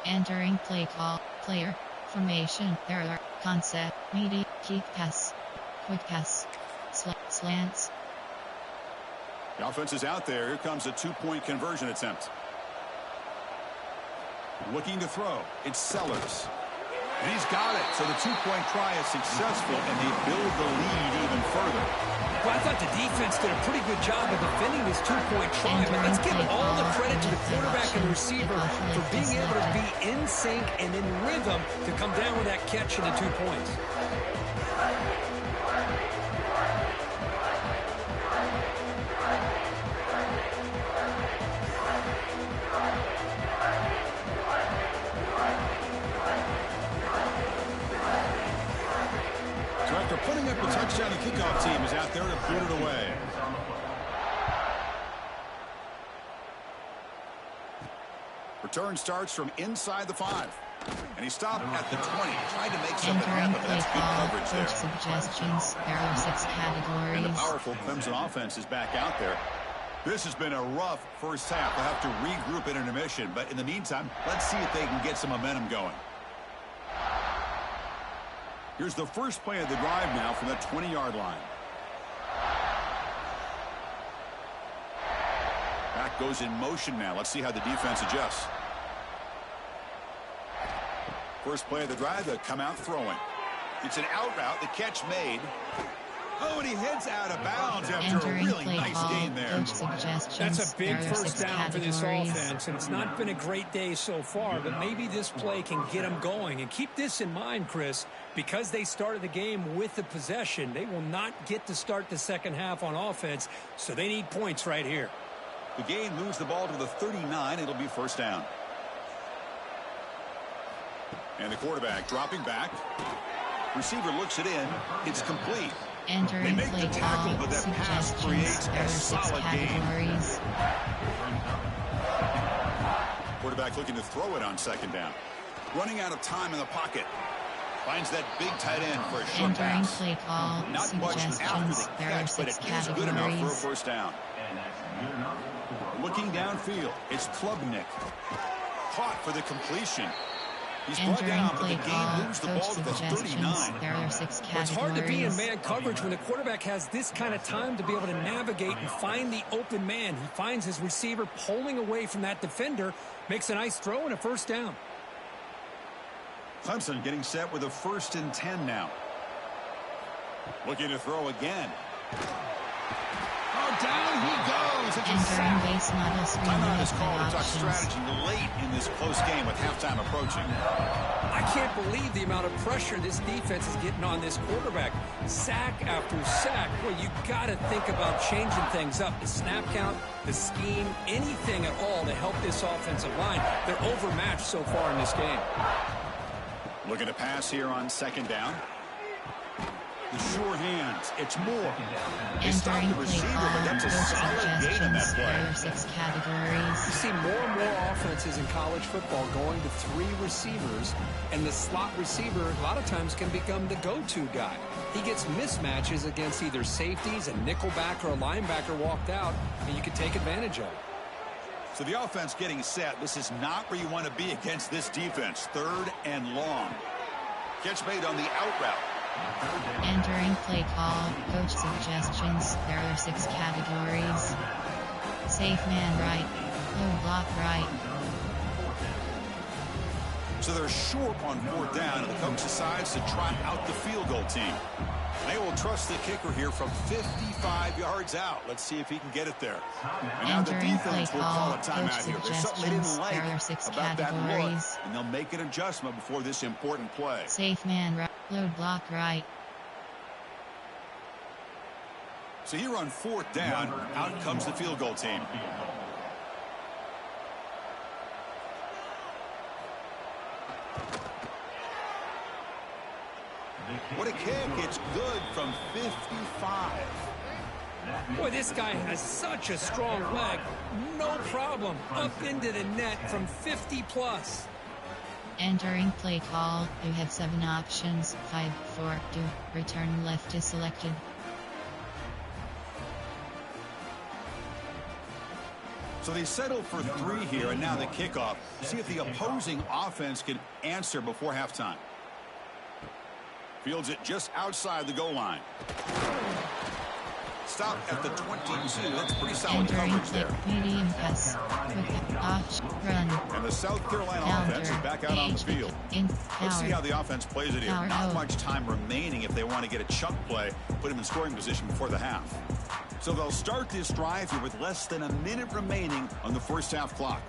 Entering play call, player, formation, error, concept, media, kick pass, quick pass, slants. The offense is out there. Here comes a two-point conversion attempt. Looking to throw. It's Sellers. And he's got it. So the two-point try is successful, and they build the lead even further. Well, I thought the defense did a pretty good job of defending this two-point try, but let's give all the credit to the quarterback and receiver for being able to be in sync and in rhythm to come down with that catch and the 2 points. Putting up a touchdown, the kickoff team is out there to put it away. Return starts from inside the 5. And he stopped at the 20. Tried to make something happen. That's good coverage there. Suggestions, there are 6 categories. And the powerful Clemson offense is back out there. This has been a rough first half. They'll have to regroup in intermission. But in the meantime, let's see if they can get some momentum going. Here's the first play of the drive now from the 20-yard line. Back goes in motion now. Let's see how the defense adjusts. First play of the drive, they come out throwing. It's an out route. The catch made. Oh, and he heads out of bounds after a really nice gain there. That's a big first down for this offense, and it's not been a great day so far, but maybe this play can get them going. And keep this in mind, Chris, because they started the game with the possession, they will not get to start the second half on offense, so they need points right here. The gain moves the ball to the 39. It'll be first down. And the quarterback dropping back. Receiver looks it in. It's complete. They make the tackle, but that pass creates a solid gain. Quarterback looking to throw it on second down. Running out of time in the pocket. Finds that big tight end for a short pass. Play call, not much after the catch, but it is good enough for a first down. Looking downfield, it's Klubnik. Caught for the completion. He's brought down, but the game moves the ball to the 39. There are 6 categories. It's hard to be in man coverage when the quarterback has this kind of time to be able to navigate and find the open man. He finds his receiver pulling away from that defender, makes a nice throw and a first down. Clemson getting set with a 1st and 10 now. Looking to throw again. Oh, down he goes. It's a sack. Timeout is called to talk strategy late in this close game with halftime approaching. I can't believe the amount of pressure this defense is getting on this quarterback. Sack after sack. Well, you got to think about changing things up. The snap count, the scheme, anything at all to help this offensive line. They're overmatched so far in this game. Looking to pass here on second down. The sure hands. It's Moore. They stop the receiver, but that's a solid gain in that play. 6 categories. You see more and more offenses in college football going to 3 receivers, and the slot receiver a lot of times can become the go-to guy. He gets mismatches against either safeties, a nickelback, or a linebacker walked out, and you can take advantage of it. So the offense getting set. This is not where you want to be against this defense. 3rd and long. Catch made on the out route. Entering play call, coach suggestions. There are 6 categories. Safe man right. Low block right. So they're short on 4th down, and the coach decides to trot out the field goal team. They will trust the kicker here from 55 yards out. Let's see if he can get it there. And now the defense will call a timeout here. There's something they didn't like about that look, and they'll make an adjustment before this important play. Safe man right. Low block right. So here on 4th down, out comes the field goal team. What a kick. It's good from 55. Boy, this guy has such a strong leg. No problem. Up into the net from 50+. Entering play call, you have 7 options. 5, 4, 2, return left is selected. So they settled for 3 here, and now the kickoff. See if the opposing offense can answer before halftime. Fields it just outside the goal line. Stop at the 22. That's pretty solid coverage there. Medium pass. Quick off run. And the South Carolina offense is back out on the field. Let's see how the offense plays it here. Not much time remaining if they want to get a chunk play, put him in scoring position before the half. So they'll start this drive here with less than a minute remaining on the first half clock.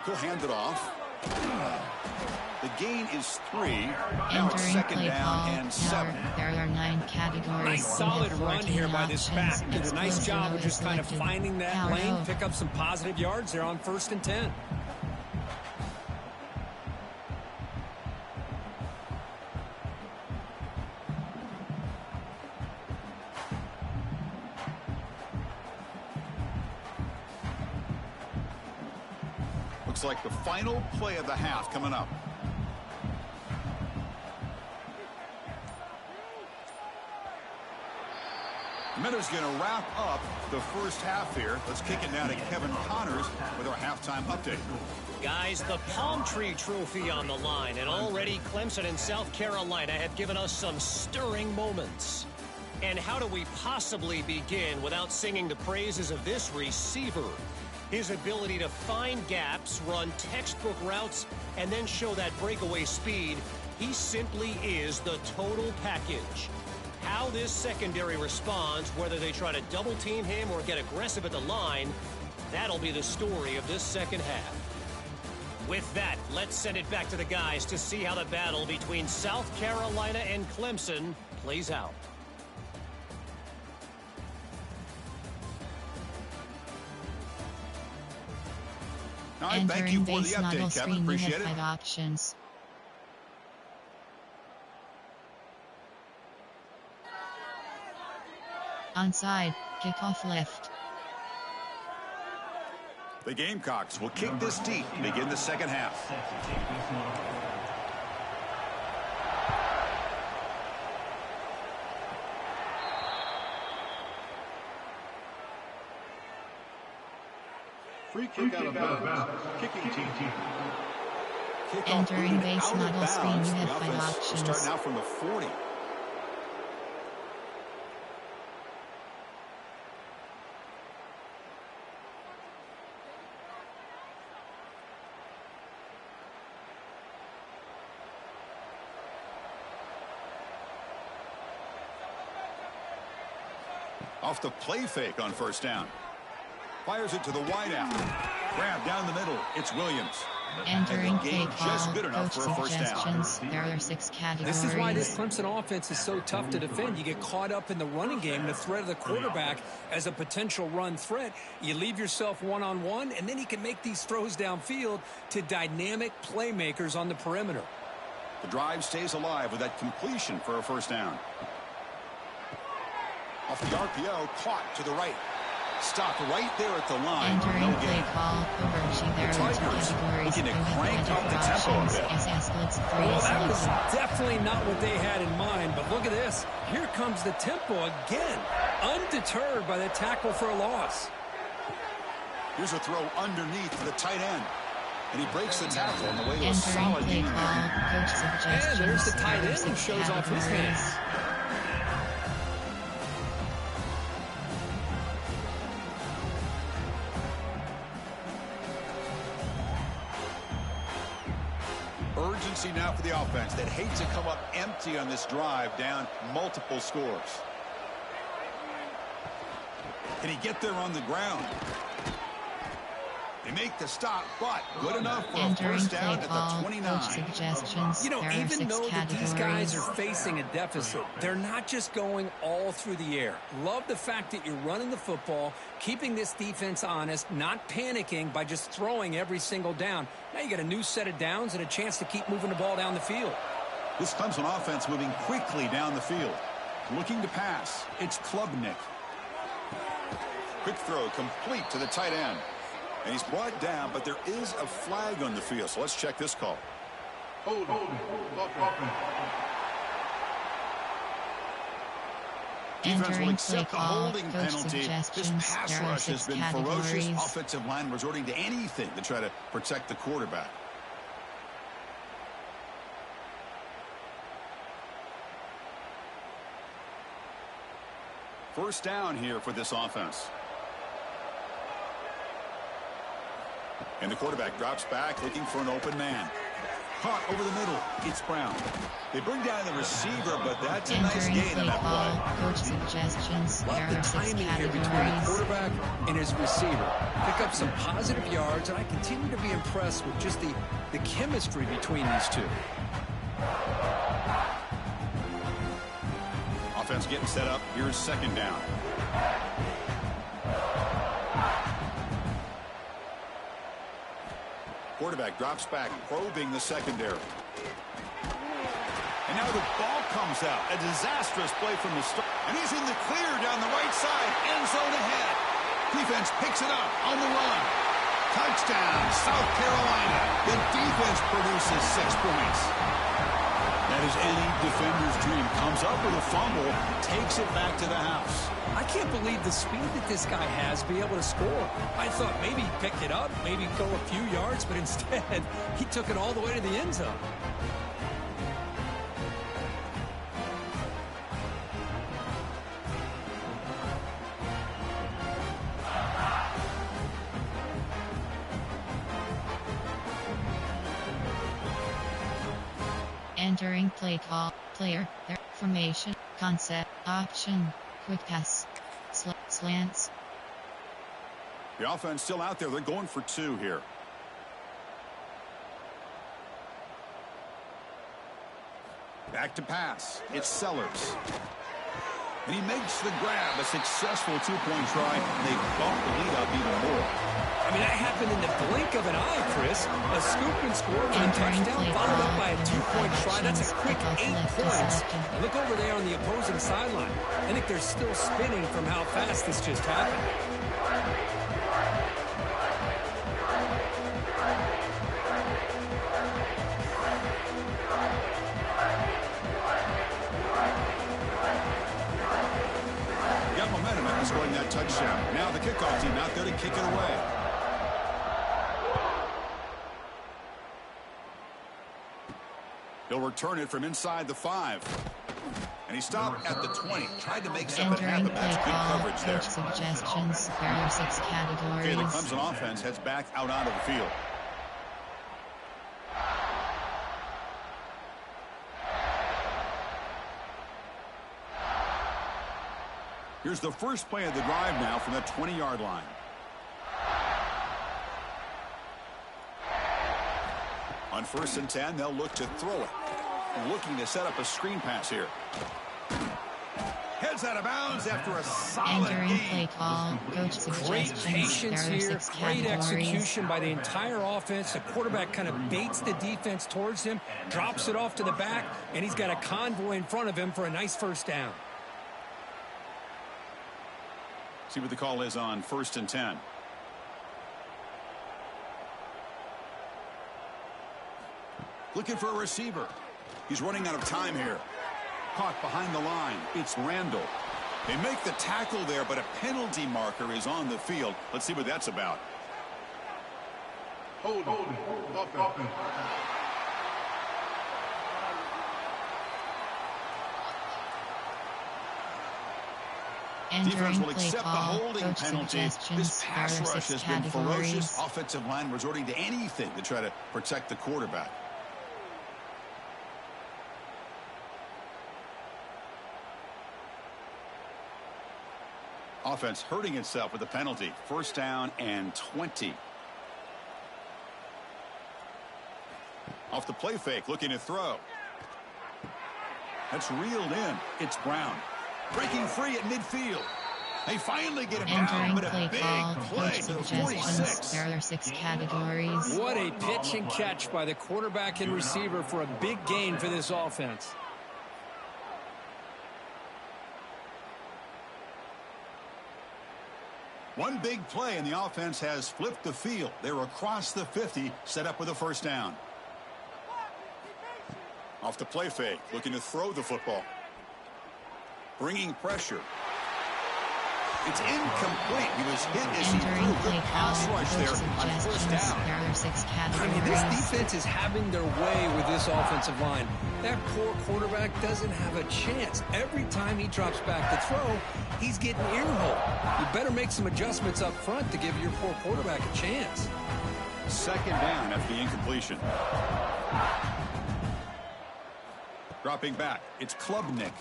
He'll hand it off. The gain is 3. Now it's second down and 7. There are 9 categories. Nice solid run here by this back. Did a nice job of just kind of finding that lane, pick up some positive yards there on 1st and 10. Looks like the final play of the half coming up. Miller's going to wrap up the first half here. Let's kick it now to Kevin Connors with our halftime update. Guys, the Palm Tree Trophy on the line, and already Clemson and South Carolina have given us some stirring moments. And how do we possibly begin without singing the praises of this receiver? His ability to find gaps, run textbook routes, and then show that breakaway speed. He simply is the total package. How this secondary responds, whether they try to double team him or get aggressive at the line, that'll be the story of this second half. With that, let's send it back to the guys to see how the battle between South Carolina and Clemson plays out. All right, thank you for the update, Kevin. Appreciate it. 5 options. Onside, kickoff left. The Gamecocks will kick this deep and begin the second half. Free kick out of bounds. Kicking team. Entering base model screen, you have 5 options. Starting out from the 40. Off the play fake on first down. Fires it to the wideout. Grab down the middle. It's Williams. Entering play call, coach suggestions. There are 6 categories. This is why this Clemson offense is so tough to defend. You get caught up in the running game, the threat of the quarterback as a potential run threat. You leave yourself one-on-one, and then you can make these throws downfield to dynamic playmakers on the perimeter. The drive stays alive with that completion for a first down. Off the RPO, caught to the right. Stopped right there at the line. Entering no play gain. call, overreaching. There are 2 categories. Looking to crank up the tempo a bit. SS splits 3 Well, that was selected. definitely not what they had in mind, but look at this. Here comes the tempo again, undeterred by the tackle for a loss. Here's a throw underneath to the tight end. And he breaks the tackle on the way to a Entering solid play gain. call, coach suggestions. And there's the tight There are end who 6 shows off his categories. hands. Urgency now for the offense that hates to come up empty on this drive, down multiple scores. Can he get there on the ground? They make the stop, but good enough for a Entering first play down at call, the 29. coach suggestions. You know, There are even 6 though that these guys are categories. facing a deficit, they're not just going all through the air. Love the fact that you're running the football, keeping this defense honest, not panicking by just throwing every single down. Now you got a new set of downs and a chance to keep moving the ball down the field. This Clemson offense moving quickly down the field. Looking to pass. It's Klubnik. Quick throw complete to the tight end. And he's brought down, but there is a flag on the field. So let's check this call. Defense will accept the holding penalty. This pass rush has been ferocious. Offensive line resorting to anything to try to protect the quarterback. First down here for this offense. And the quarterback drops back looking for an open man. Caught over the middle. It's Brown. They bring down the receiver, but that's a nice gain on that play. Coach suggestions. There Love the are 6 timing here between the categories. quarterback and his receiver. Pick up some positive yards, and I continue to be impressed with just the chemistry between these two. Offense getting set up. Here's second down. Quarterback drops back, probing the secondary. And now the ball comes out. A disastrous play from the start. And he's in the clear down the right side. End zone ahead. Defense picks it up on the run. Touchdown, South Carolina. The defense produces 6 points. That is any defender's dream. Comes up with a fumble, takes it back to the house. I can't believe the speed that this guy has to be able to score. I thought maybe he'd pick it up, maybe go a few yards, but instead he took it all the way to the end zone. Entering play call. Player. Their formation. Concept. Option. Quick pass. Slants. The offense still out there. They're going for 2 here. Back to pass. It's Sellers. And he makes the grab. A successful 2-point try. They bump the lead up even more. I mean, that happened in the blink of an eye, Chris. A scoop and score with a touchdown followed up by a 2-point try. That's a quick 8 points. And look over there on the opposing sideline. I think they're still spinning from how fast this just happened. Got momentum after scoring that touchdown. Now the kickoff team out there to kick it away. He'll return it from inside the 5. And he stopped at the 20. Tried to make something happen. That's good coverage there. Suggestions. There are 6 categories. Okay, the Clemson offense heads back out onto the field. Here's the first play of the drive now from the 20-yard line. On 1st and 10, they'll look to throw it. Looking to set up a screen pass here. Heads out of bounds after a solid Entering gain. play call. Coach Great suggestions. patience There are here, 6 great categories. execution by the entire offense. The quarterback kind of baits the defense towards him, drops it off to the back, and he's got a convoy in front of him for a nice first down. See what the call is on 1st and 10. Looking for a receiver. He's running out of time here. Caught behind the line. It's Randall. They make the tackle there, but a penalty marker is on the field. Let's see what that's about. Hold. Defense Entering will play accept the call. holding Coach penalty. suggestions. This There pass are rush 6 has been ferocious. categories. Offensive line resorting to anything to try to protect the quarterback. Offense hurting itself with the penalty. 1st down and 20. Off the play fake, looking to throw. That's reeled in. It's Brown. Breaking free at midfield. They finally get him down, but a big play to the 46. There are 6 categories. What a pitch and catch by the quarterback and receiver for a big gain for this offense. One big play, and the offense has flipped the field. They're across the 50, set up with a first down. Off the play fake, looking to throw the football. Bringing pressure. It's incomplete. He was hit as he threw. Good pass rush there on first down. There are 6 categories. I mean, this defense is having their way with this offensive line. That poor quarterback doesn't have a chance. Every time he drops back to throw, he's getting earholed. You better make some adjustments up front to give your poor quarterback a chance. Second down after the incompletion. Dropping back, it's Klubnik.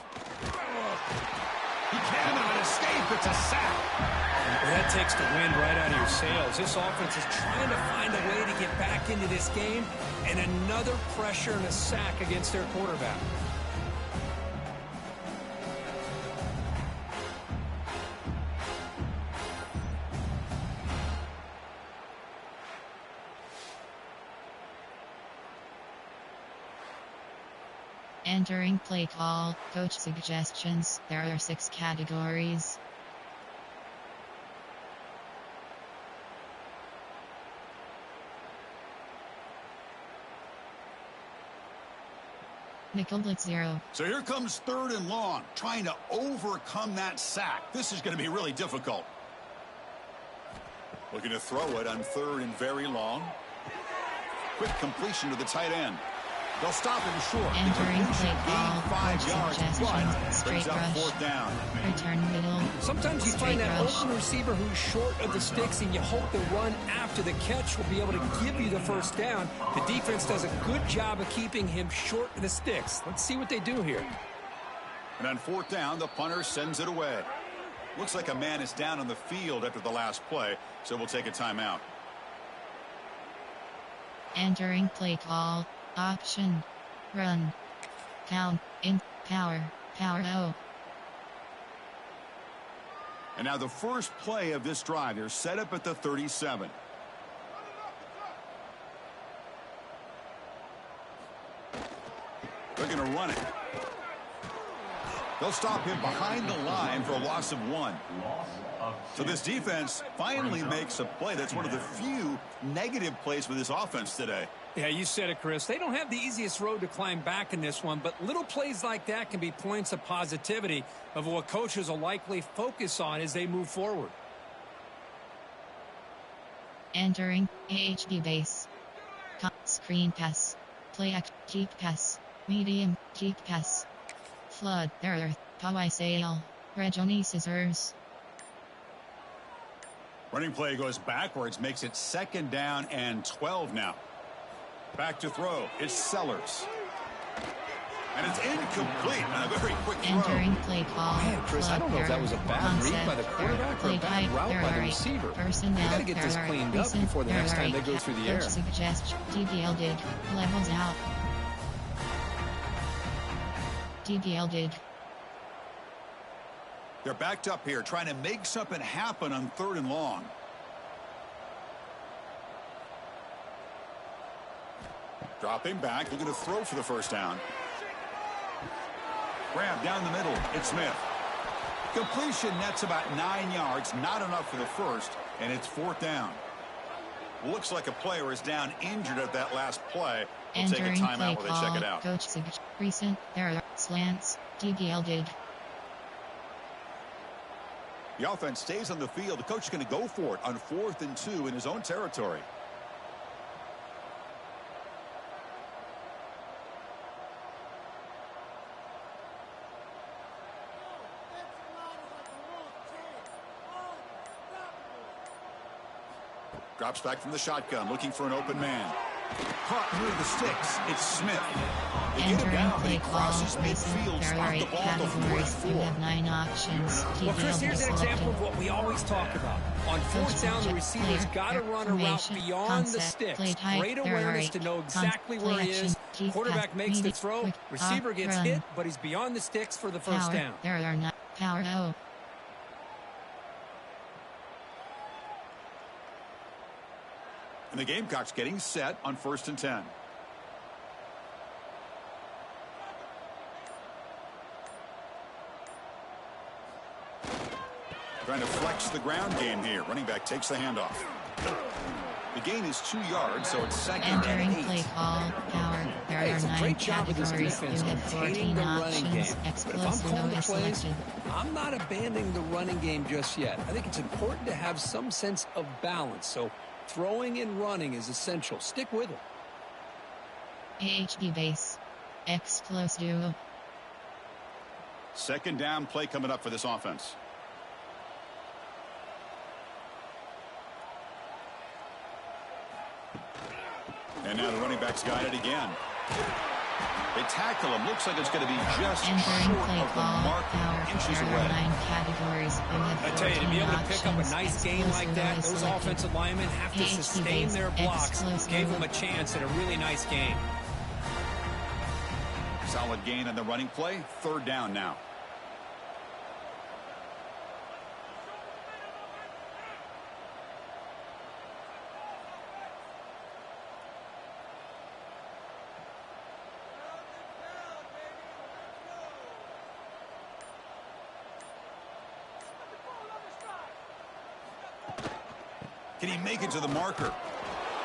He cannot escape. It's a sack. Well, that takes the wind right out of your sails. This offense is trying to find a way to get back into this game, and another pressure and a sack against their quarterback. Entering play call, coach suggestions. There are 6 categories. Nickel blitz 0. So here comes 3rd and long, trying to overcome that sack. This is going to be really difficult. Looking to throw it on 3rd and very long. Quick completion to the tight end. They'll stop him short. Entering play call, 5 yards, but straight brings up rush, 4th down. return middle. Sometimes you straight find that rush. open receiver who's short of the sticks, and you hope the run after the catch will be able to give you the first down. The defense does a good job of keeping him short of the sticks. Let's see what they do here. And on 4th down, the punter sends it away. Looks like a man is down on the field after the last play, so we'll take a timeout. Entering play call, option, run, count, in, power, O. And now the first play of this drive. They're set up at the 37. They're going to run it. They'll stop him behind the line for a loss of 1. So this defense finally makes a play. That's one of the few negative plays for this offense today. Yeah, you said it, Chris. They don't have the easiest road to climb back in this one, but little plays like that can be points of positivity of what coaches will likely focus on as they move forward. Entering AHD base. Screen pass. Play act. Keep pass. Medium. Keep pass. Flood. There. Power sail. Regoni scissors. Running play goes backwards, makes it 2nd down and 12 now. Back to throw. It's Sellers. And it's incomplete. A very quick throw. Entering play call. Man, Chris, I don't know if that was a bad read by the quarterback or a bad route by the receiver. We got to get this cleaned up before the next time they go through the air. Suggestion. DBL did. Levels out. DBL did. They're backed up here, trying to make something happen on 3rd and long. Dropping back, looking to throw for the first down. Grab down the middle. It's Smith. Completion nets about 9 yards, not enough for the first, and it's 4th down. Looks like a player is down injured at that last play. We'll take a timeout while they check it out. Coach recent. There are slants. DBL did. The offense stays on the field. The coach is going to go for it on 4th and 2 in his own territory. Drops back from the shotgun, looking for an open man. Caught near the sticks. It's Smith. They get him Entering down. play He crosses call, midfield. there Spot are the 8 ball to categories. You 44. have 9 options. Well, Chris, here's an example of selected. what we always talk about. On fourth down, the receiver's got to run a route beyond the sticks. Great awareness to know exactly where he is. Quarterback makes the throw. Receiver gets hit, but he's beyond the sticks for the first down. There are not power O. And the Gamecocks getting set on 1st and 10. Trying to flex the ground game here. Running back takes the handoff. The gain is 2 yards, so it's 2nd and Entering 8. play call, power. There are 9 categories. You have 14 options. Explosive O is selected. I'm not abandoning the running game just yet. I think it's important to have some sense of balance. So throwing and running is essential. Stick with it. AHD base. Explosive duo. 2nd down play coming up for this offense. And now the running back's got it again. They tackle him. Looks like it's going to be just Entering short play of the call, mark, power. inches There away. are 9 categories. You have I tell you, to be 14 able to pick up a options. nice game like that, those Selected. offensive linemen have to AHD sustain base. their blocks. Explosive. Gave them a chance at a really nice game. Solid gain on the running play. 3rd down now. Can he make it to the marker?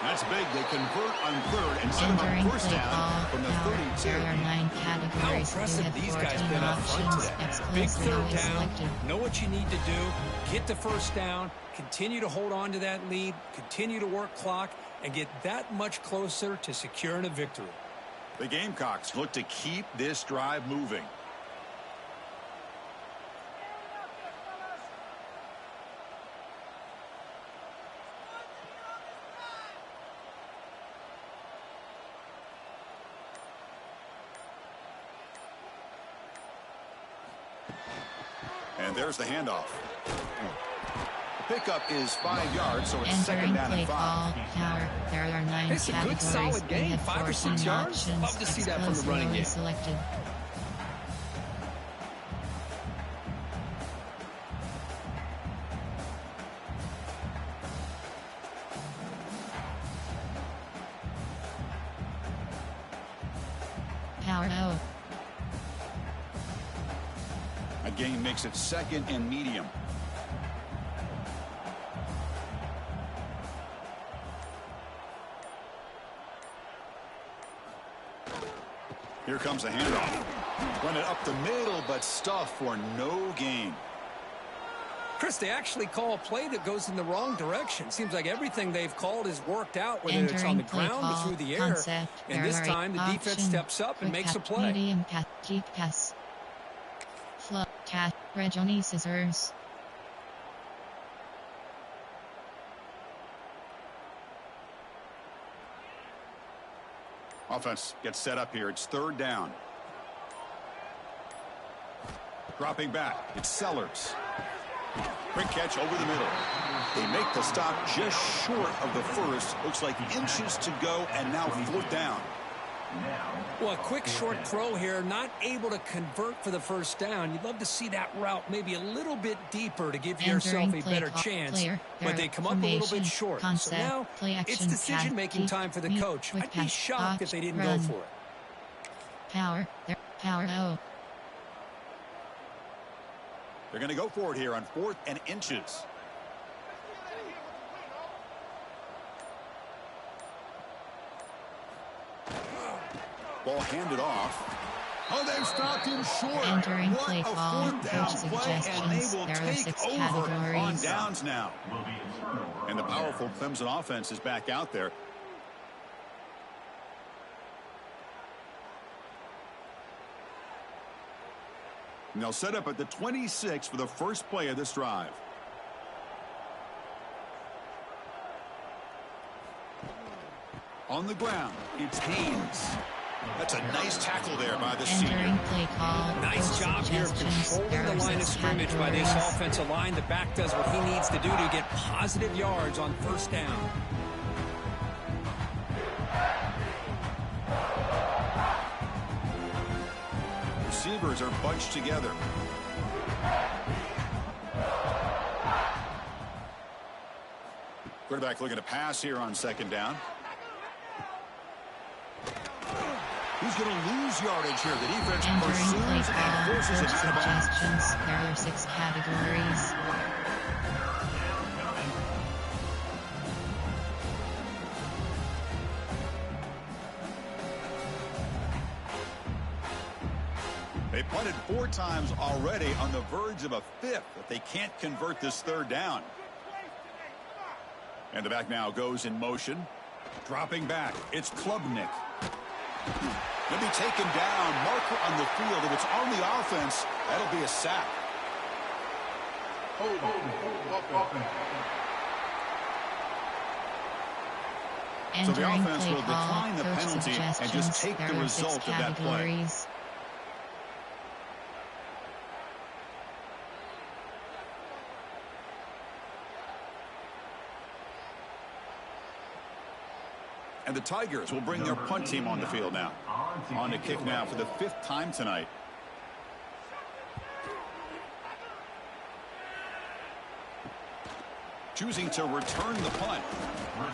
That's big. They convert on 3rd and set him Entering on 1st play down call, from the power. 32. There are 9 How categories. You impressive have these guys 14 been up front options. today. Big Explosive O 3rd is down. selected. Know what you need to do. Get the 1st down. Continue to hold on to that lead. Continue to work clock and get that much closer to securing a victory. The Gamecocks look to keep this drive moving. And there's the handoff. The pickup is 5 yards, so it's Entering 2nd down play and 5. call, power. There are 9 It's a good, categories. solid game. You have 5 or 6 14 yards. options. Love to see that from the Explosive running O game. is selected. Power O. A gain makes it 2nd and medium. Here comes the handoff. Run it up the middle, but stuff for no gain. Chris, they actually call a play that goes in the wrong direction. Seems like everything they've called has worked out, whether it's on the Entering play ground or call, through the air. concept. And There this are time, the defense option. steps up and Quick makes a pass, play. Medium pass, deep pass. Flip, cat, Johnny scissors. Offense gets set up here. It's 3rd down. Dropping back. It's Sellers. Quick catch over the middle. They make the stop just short of the 1st. Looks like inches to go, and now 4th down. Well, a quick short throw here, not able to convert for the 1st down. You'd love to see that route maybe a little bit deeper to give yourself a better chance. But they come up a little bit short. So now it's decision-making time for the coach. I'd be shocked if they didn't go for it. Power O. They're going to go for it here on 4th and inches. Ball handed off. Oh, they've stopped him short. Entering What play a call, 4th down coach play, and they suggestions. will There are take 6 over on categories. downs now. And the powerful Clemson offense is back out there. And they'll set up at the 26 for the first play of this drive. On the ground, it's Haynes. That's a nice tackle there by the Entering senior. play call. Nice job here controlling the line of scrimmage by this offensive line. The back does what he needs to do to get positive yards on first down. Receivers are bunched together. Quarterback looking to pass here on second down. He's going to lose yardage here. The defense pursues and forces him out of bounds. There are 6 categories. They punted 4 times already, on the verge of a 5th, but they can't convert this third down. And the back now goes in motion. Dropping back, it's Klubnik. He'll be taken down. Marker on the field. If it's on the offense, that'll be a sack. So the offense will decline the penalty and just take the result of that play. And the Tigers will bring their punt team on the field now. On to kick now for the 5th time tonight. Choosing to return the punt.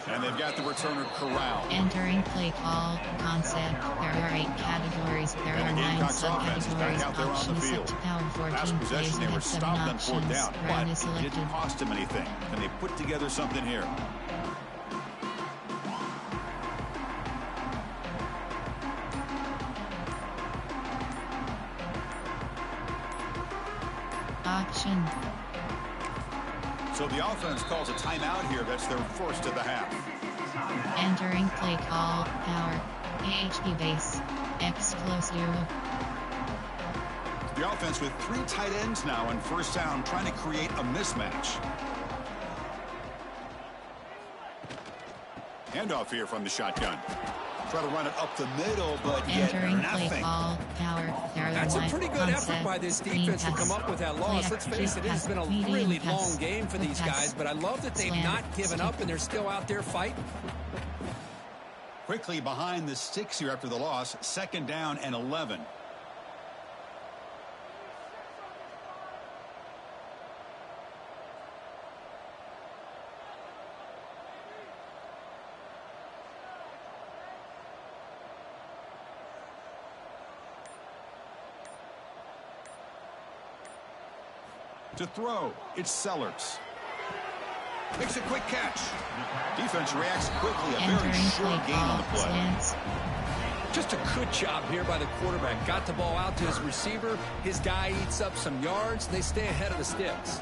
And they've got the returner corralled. Entering play call concept. There are 8 categories. There are 9 subcategories. Option is set to power 14 plays. We have 7 options. Round is It selected. didn't cost them anything. Can they put together something here? Option. So the offense calls a timeout here. That's their first of the half. Entering play call. Power. AHP base. Exclusive. The offense with 3 tight ends now on first down, trying to create a mismatch. Handoff here from the shotgun. Try to run it up the middle, but yet Entering play nothing. call. Power. There are That's a 1 pretty good effort concept. by this Screen defense to pass. come up with that loss. Let's face it, it's been a Medium really pass. long game for these Pass. guys, but I love that they've Slant. not given up and they're still out there fighting. Quickly behind the sticks here after the loss. Second down and 11. To throw, it's Sellers. Makes a quick catch. Defense reacts quickly. A very Entering short play gain on call. the play. Slants. Just a good job here by the quarterback. Got the ball out to his receiver. His guy eats up some yards. They stay ahead of the sticks.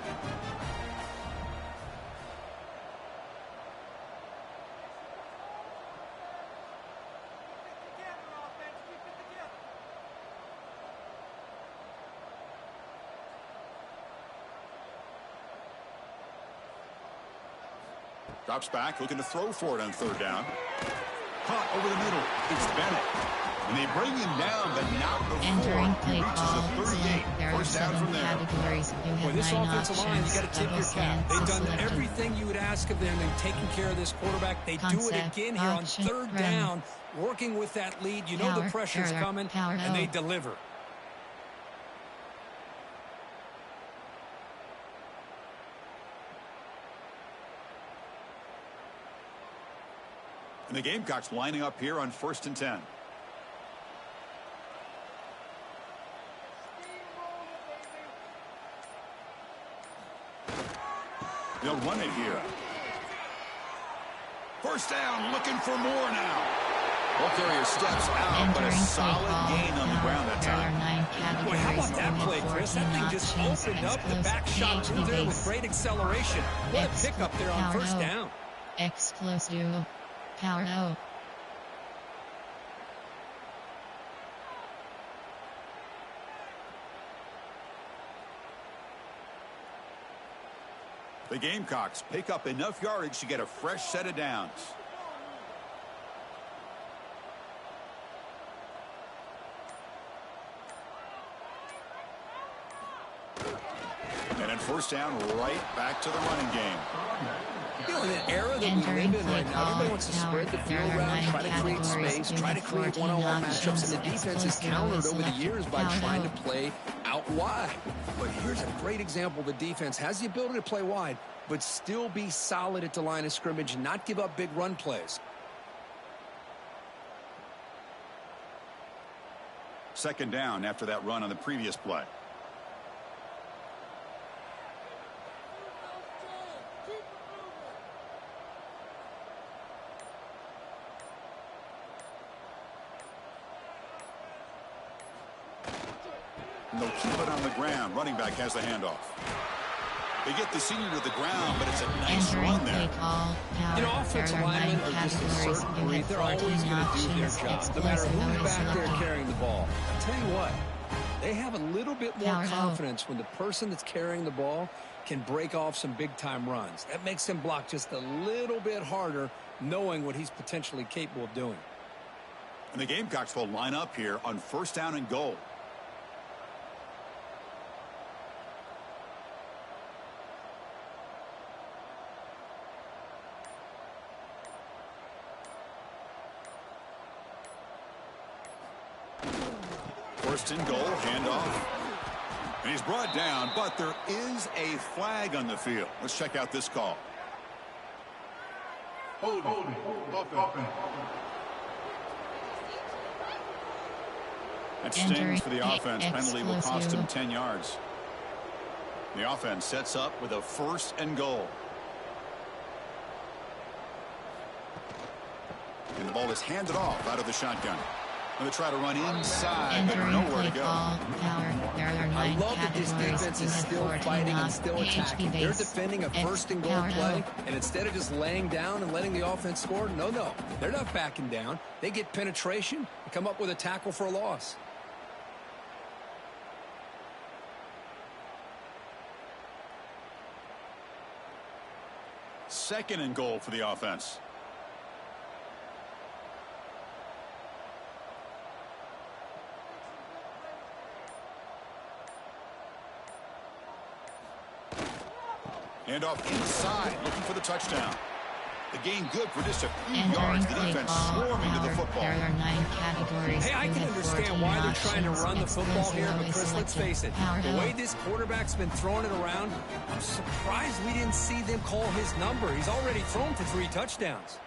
Drops back, looking to throw for it on third down. Caught over the middle. It's Bennett. And they bring him down, but not before Entering he play reaches call. the 38. There are First down 7 from there. categories. You Boy, have this 9 offensive line, you options. got to tip Double your cap. slants They've is done selected. everything you would ask of them in taking care of this quarterback. They do it Concept, again here on option, third run. down, working with that lead. You know the Power, pressure's error, coming, power, and they oh. deliver. And the Gamecocks lining up here on 1st and 10. They'll run it here. First down, looking for more now. Ball carrier steps out, but a Entering play solid call. gain on the ground that There are time. 9 categories. Boy, how about that You have play, Chris? That 14 thing just options. opened up. The back shot through there with great acceleration. What a pickup there on Power first O. down. Exclusive. Power O. The Gamecocks pick up enough yardage to get a fresh set of downs. And first down, right back to the running game. You know, in an era that we live in right now, everybody wants to spread the field around, try to create space, try to create one-on-one matchups, and the defense has countered over the years by trying to play out wide. But here's a great example. The defense has the ability to play wide, but still be solid at the line of scrimmage and not give up big run plays. Second down after that run on the previous play. And they'll keep it on the ground. Running back has the handoff. They get the senior to the ground, but it's a nice run there. You know, offensive linemen are just a certain breed. They're always going to do their job, no matter who's back there carrying the ball. I'll tell you what, they have a little bit more confidence when the person that's carrying the ball can break off some big-time runs. That makes them block just a little bit harder, knowing what he's potentially capable of doing. And the Gamecocks will line up here on first down and goal. First and goal, handoff. And he's brought down, but there is a flag on the field. Let's check out this call. Hold offense. That stings for the offense. Penalty will cost him 10 yards. The offense sets up with a first and goal. And the ball is handed off out of the shotgun. Going to try to run inside, but nowhere to go. I love that this defense is still fighting and still attacking. They're defending a first and goal play, and instead of just laying down and letting the offense score, no, they're not backing down. They get penetration and come up with a tackle for a loss. Second and goal for the offense. Hand off inside, looking for the touchdown. The gain good for just a few yards. The defense swarming to the football. There are 9 categories. Hey, I can understand why they're trying to run the football here, but Chris, let's face it, the way this quarterback's been throwing it around, I'm surprised we didn't see them call his number. He's already thrown for 3 touchdowns.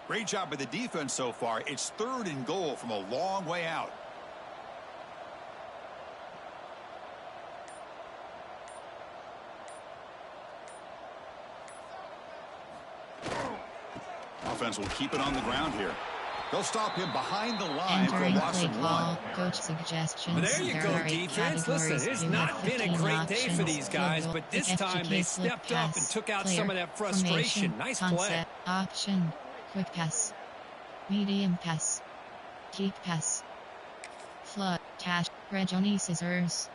Great job by the defense so far. It's third and goal from a long way out. Offense will keep it on the ground here. They'll stop him behind the line for a loss of 1. Coach suggestions. Well, there you go, defense. Listen, it's not been a great day for these guys, but this time they stepped up and took out some of that frustration. Nice play. Option. Quick pass. Medium pass. Deep pass. Flood. Cash. Reggiani scissors.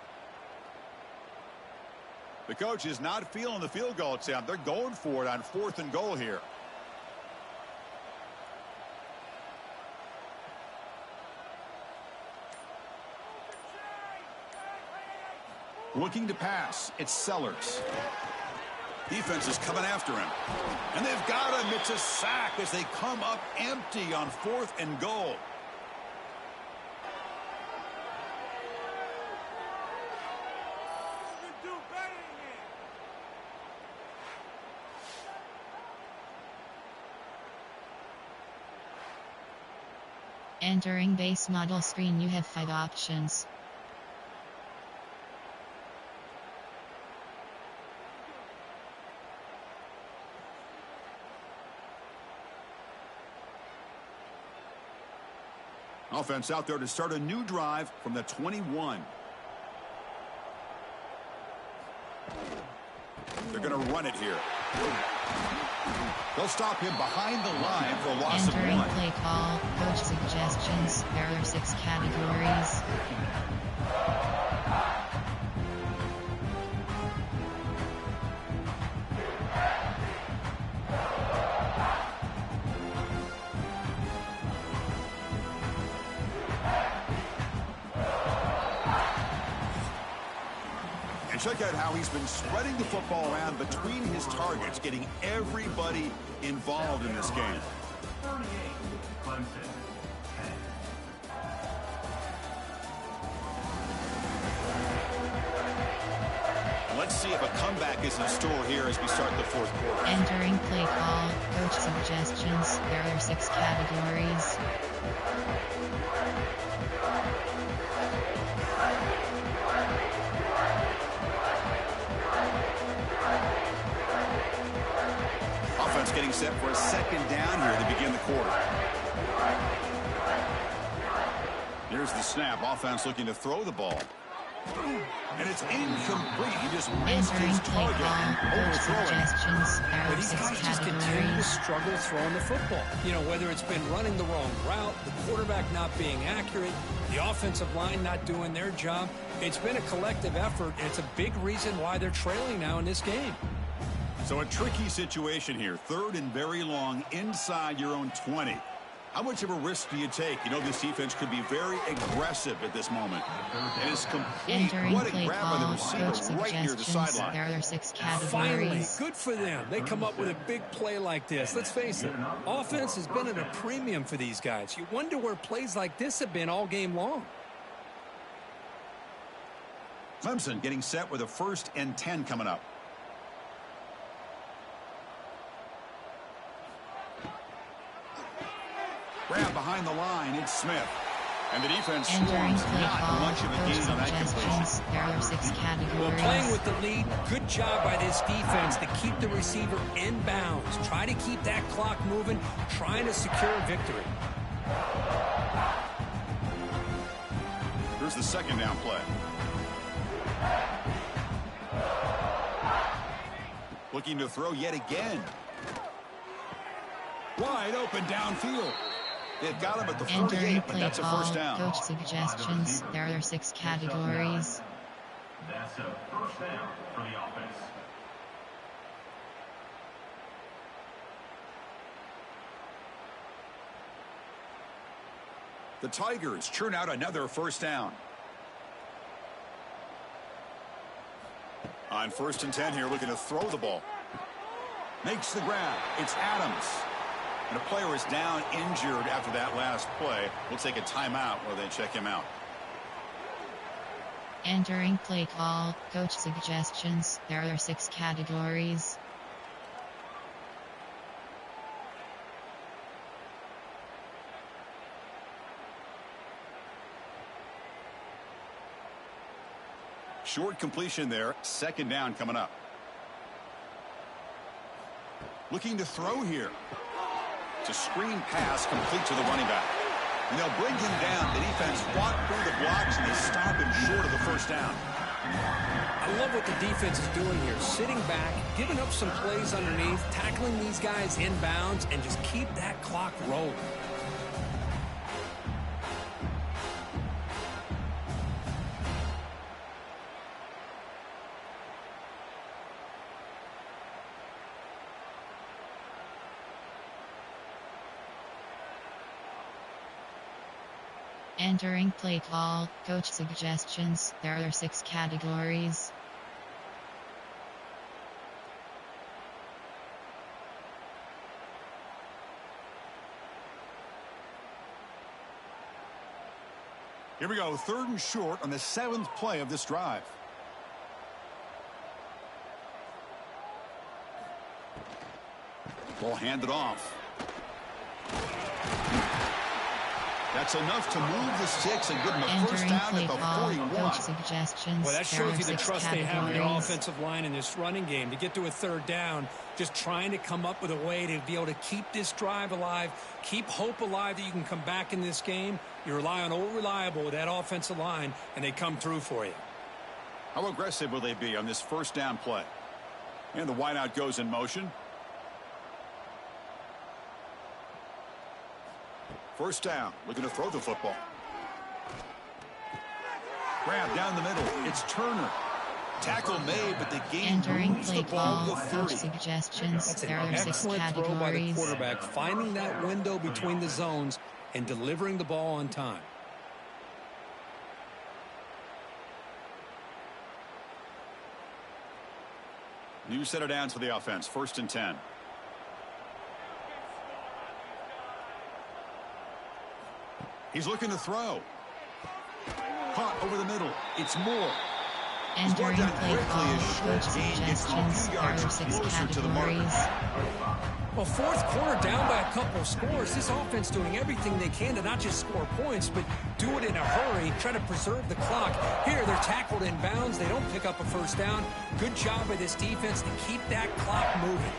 The coach is not feeling the field goal attempt. They're going for it on 4th and goal here. Looking to pass. It's Sellers. Defense is coming after him. And they've got him. It's a sack as they come up empty on 4th and goal. Entering base model screen, you have 5 options. Offense out there to start a new drive from the 21. They're going to run it here. They'll stop him behind the line for a loss of 1. Entering play call, coach suggestions. There are 6 categories. check out how he's been spreading the football around between his targets, getting everybody involved in this game. 38, Clemson, 10. Let's see if a comeback is in store here as we start the fourth quarter. Entering play call, coach suggestions. There are 6 categories. Offense getting set for a second down here to begin the quarter. Here's the snap. Offense looking to throw the ball. And it's incomplete. He just missed Entering his play target. call, coach Overthrowing. suggestions. There But are these 6 guys just continue to categories. struggle throwing the football. You know, whether it's been running the wrong route, the quarterback not being accurate, the offensive line not doing their job. It's been a collective effort, and it's a big reason why they're trailing now in this game. So a tricky situation here. 3rd and very long inside your own 20. How much of a risk do you take? You know, this defense could be very aggressive at this moment. And it's complete. Entering What a play grab by the call, coach receiver right near the suggestions. sideline. There are 6 Finally, categories. good for them. They come up with a big play like this. Let's face it, offense has been at a premium for these guys. You wonder where plays like this have been all game long. Clemson getting set with a 1st and 10 coming up. Grab behind the line. It's Smith. And the defense Entering swarms. play Not call, much of a coach gain on that completion. suggestions. There are 6 categories. Well, playing with the lead, good job by this defense to keep the receiver in bounds. Try to keep that clock moving, trying to secure a victory. Here's the second down play. Looking to throw yet again. Wide open downfield. They've got him at the Entering 48, but play that's a call, first down. coach suggestions. There are 6 categories. That's a first down for the offense. The Tigers churn out another first down. On 1st and 10 here, looking to throw the ball. Makes the grab. It's Adams. And a player is down injured after that last play. We'll take a timeout while they check him out. Entering play call, coach suggestions. There are 6 categories. Short completion there. 2nd down coming up. Looking to throw here. It's a screen pass complete to the running back. And they'll bring him down. The defense fought through the blocks, and they stop him short of the first down. I love what the defense is doing here. Sitting back, giving up some plays underneath, tackling these guys in bounds, and just keep that clock rolling. Entering play call, coach suggestions. There are 6 categories. Here we go. 3rd and short on the 7th play of this drive. Ball handed off. That's enough to move the sticks and give them a first Entering down play at the call, 41. coach suggestions. Well, that There shows are you the 6 trust they have in their categories. offensive line in this running game to get to a 3rd down, just trying to come up with a way to be able to keep this drive alive, keep hope alive that you can come back in this game. You rely on old reliable with that offensive line, and they come through for you. How aggressive will they be on this first down play? And the wideout goes in motion. First down, looking to throw the football. Grab down the middle. It's Turner. Tackle made, but the game Entering moves play the ball call, to coach 30. suggestions. That's There an are 6 excellent throw by the categories. quarterback, finding that window between the zones and delivering the ball on time. New set of downs for the offense. 1st and 10. He's looking to throw. Caught over the middle. It's Moore. Entering play call, coach suggestions, there are 6 categories. Well, fourth quarter down by a couple of scores. This offense doing everything they can to not just score points, but do it in a hurry, try to preserve the clock. Here, they're tackled in bounds. They don't pick up a first down. Good job by this defense to keep that clock moving.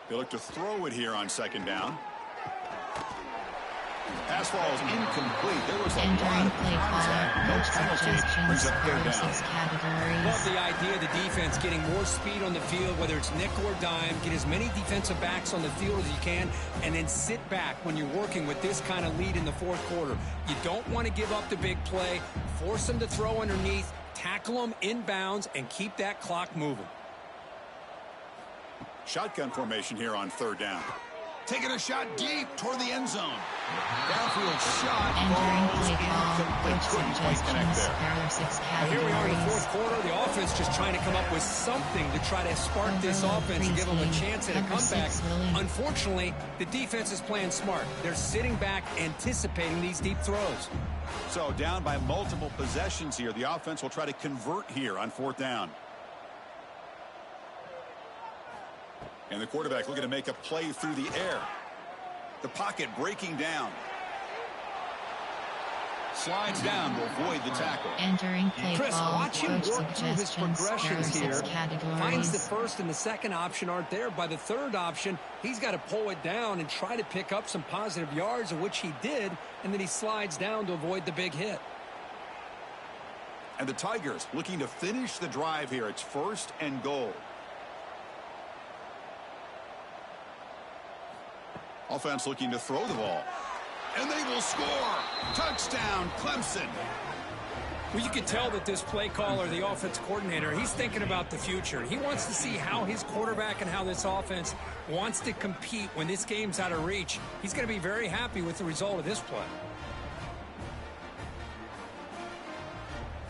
They look to throw it here on 2nd down. Pass falls incomplete. There was a lot of contact. No penalty. Brings up 3rd down. Love the idea of the defense getting more speed on the field, whether it's nickel or dime. Get as many defensive backs on the field as you can, and then sit back when you're working with this kind of lead in the 4th quarter. You don't want to give up the big play. Force them to throw underneath, tackle them in bounds, and keep that clock moving. Shotgun formation here on 3rd down. Taking a shot deep toward the end zone. Downfield shot. Entering play call, coach suggestions, there are 6 categories. Here we are in the 4th quarter. The offense just trying to come up with something to try to spark this offense and give them a chance at a comeback. Unfortunately, the defense is playing smart. They're sitting back, anticipating these deep throws. So down by multiple possessions here. The offense will try to convert here on 4th down. And the quarterback looking to make a play through the air. The pocket breaking down. Slides down to avoid the tackle. Entering play Chris, call, watch him coach work through his suggestions, there are progressions 6 here. categories. Finds the 1st and the 2nd option aren't there. By the 3rd option, he's got to pull it down and try to pick up some positive yards, of which he did, and then he slides down to avoid the big hit. And the Tigers looking to finish the drive here. It's 1st and goal. Offense looking to throw the ball. And they will score. Touchdown, Clemson. Well, you can tell that this play caller, the offense coordinator, he's thinking about the future. He wants to see how his quarterback and how this offense wants to compete when this game's out of reach. He's going to be very happy with the result of this play.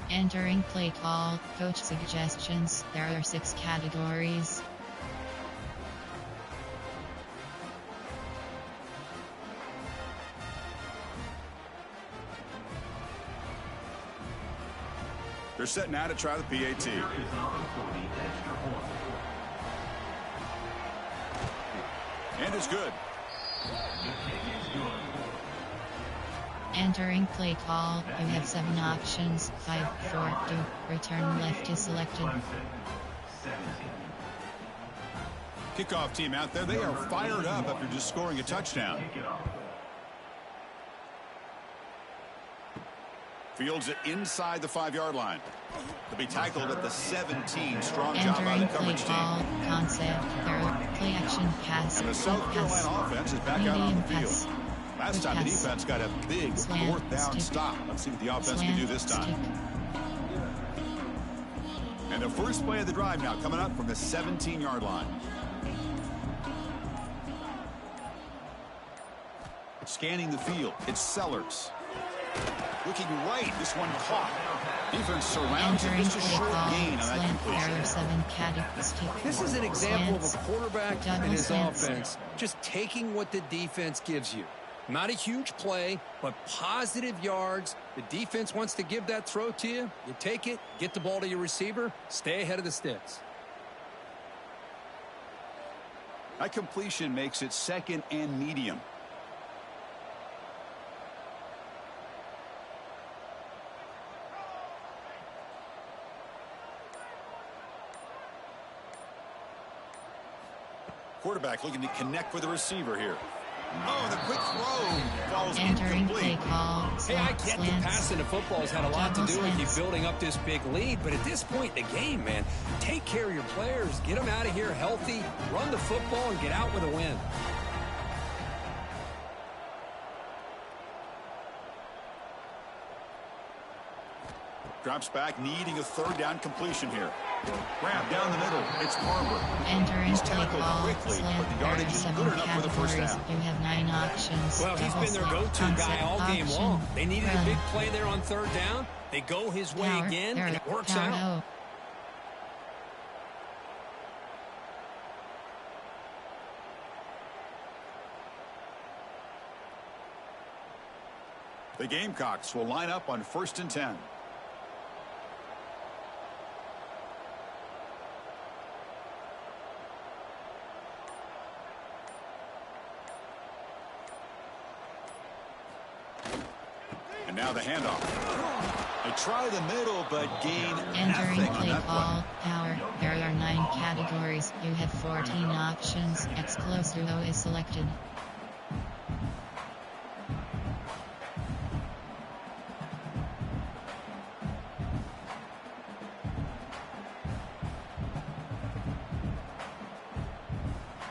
Entering play call, coach suggestions, there are 6 categories. They're set now to try the PAT. And it's good. Entering play call, you have 7 options, 5, 4, 2, return left is selected. Kickoff team out there. They are fired up after just scoring a touchdown. Fields it inside the 5-yard line. To be tackled at the 17. Strong job by the coverage team. Entering play ball, concept, throw, play action, pass, And the South Carolina offense is back out on the field. Last time the defense got a big 4th down stop. Let's see what the offense can do this time. And the first play of the drive now coming up from the 17-yard line. Scanning the field, it's Sellers. Looking right, this one caught. Defense surrounds it. Just a short gain on that completion. This is an example of a quarterback and his offense just taking what the defense gives you. Not a huge play, but positive yards. The defense wants to give that throw to you. You take it, get the ball to your receiver, stay ahead of the sticks. That completion makes it 2nd and medium. Quarterback looking to connect with the receiver here. Oh, the quick throw falls incomplete. Hey, I get the passing of football has had a lot to do with you building up this big lead, but at this point in the game, man, take care of your players, get them out of here healthy, run the football, and get out with a win. drops back, needing a third down completion here. Grab down the middle. It's Barber. Entering He's play tackled call, quickly, but the yardage is good enough for the first down. You have 9 options. Well, he's been their go-to guy all game long. They needed a big play there on third down. They go his way again, and it works out. The Gamecocks will line up on 1st and 10. And now the handoff. They try the middle, but gain entering nothing play on that call, play. power. There are 9 categories. You have 14 options. Exclusivo is selected.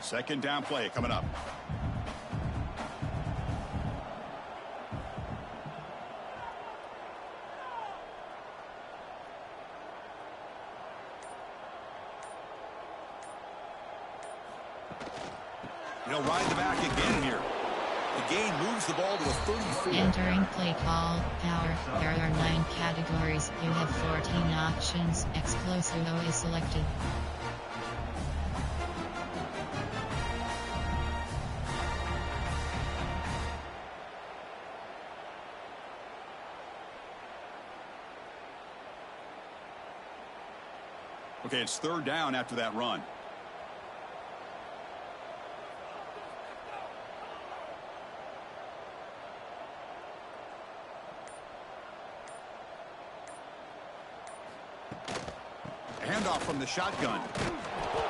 Second down play coming up. He'll ride the back again here. The gain moves the ball to a 34. Entering play call, power. There are 9 categories. You have 14 options. Exclusivo is selected. Okay, it's third down after that run. Handoff from the shotgun.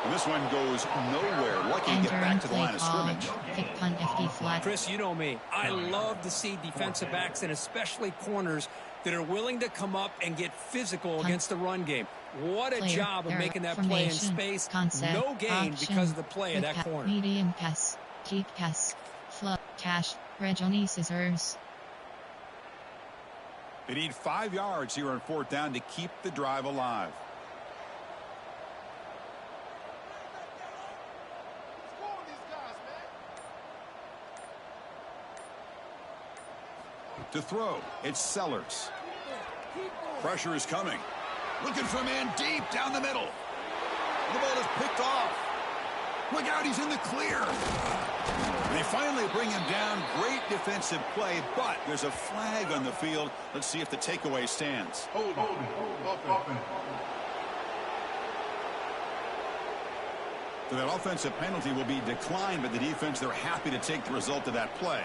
And this one goes nowhere. Lucky to get back to the line of scrimmage. Kick punt FD flat. Chris, you know me. I love to see defensive backs and especially corners that are willing to come up and get physical against the run game. What a job of making that play in space. No gain because of the play of that corner. Medium pass, deep pass, flip, cash, Reggie scissors. They need 5 yards here on 4th down to keep the drive alive. To throw, it's Sellers. Pressure is coming. Looking for a man deep down the middle. The ball is picked off. Look out, he's in the clear. They finally bring him down. Great defensive play, but there's a flag on the field. Let's see if the takeaway stands. Hold. So that offensive penalty will be declined by the defense. They're happy to take the result of that play.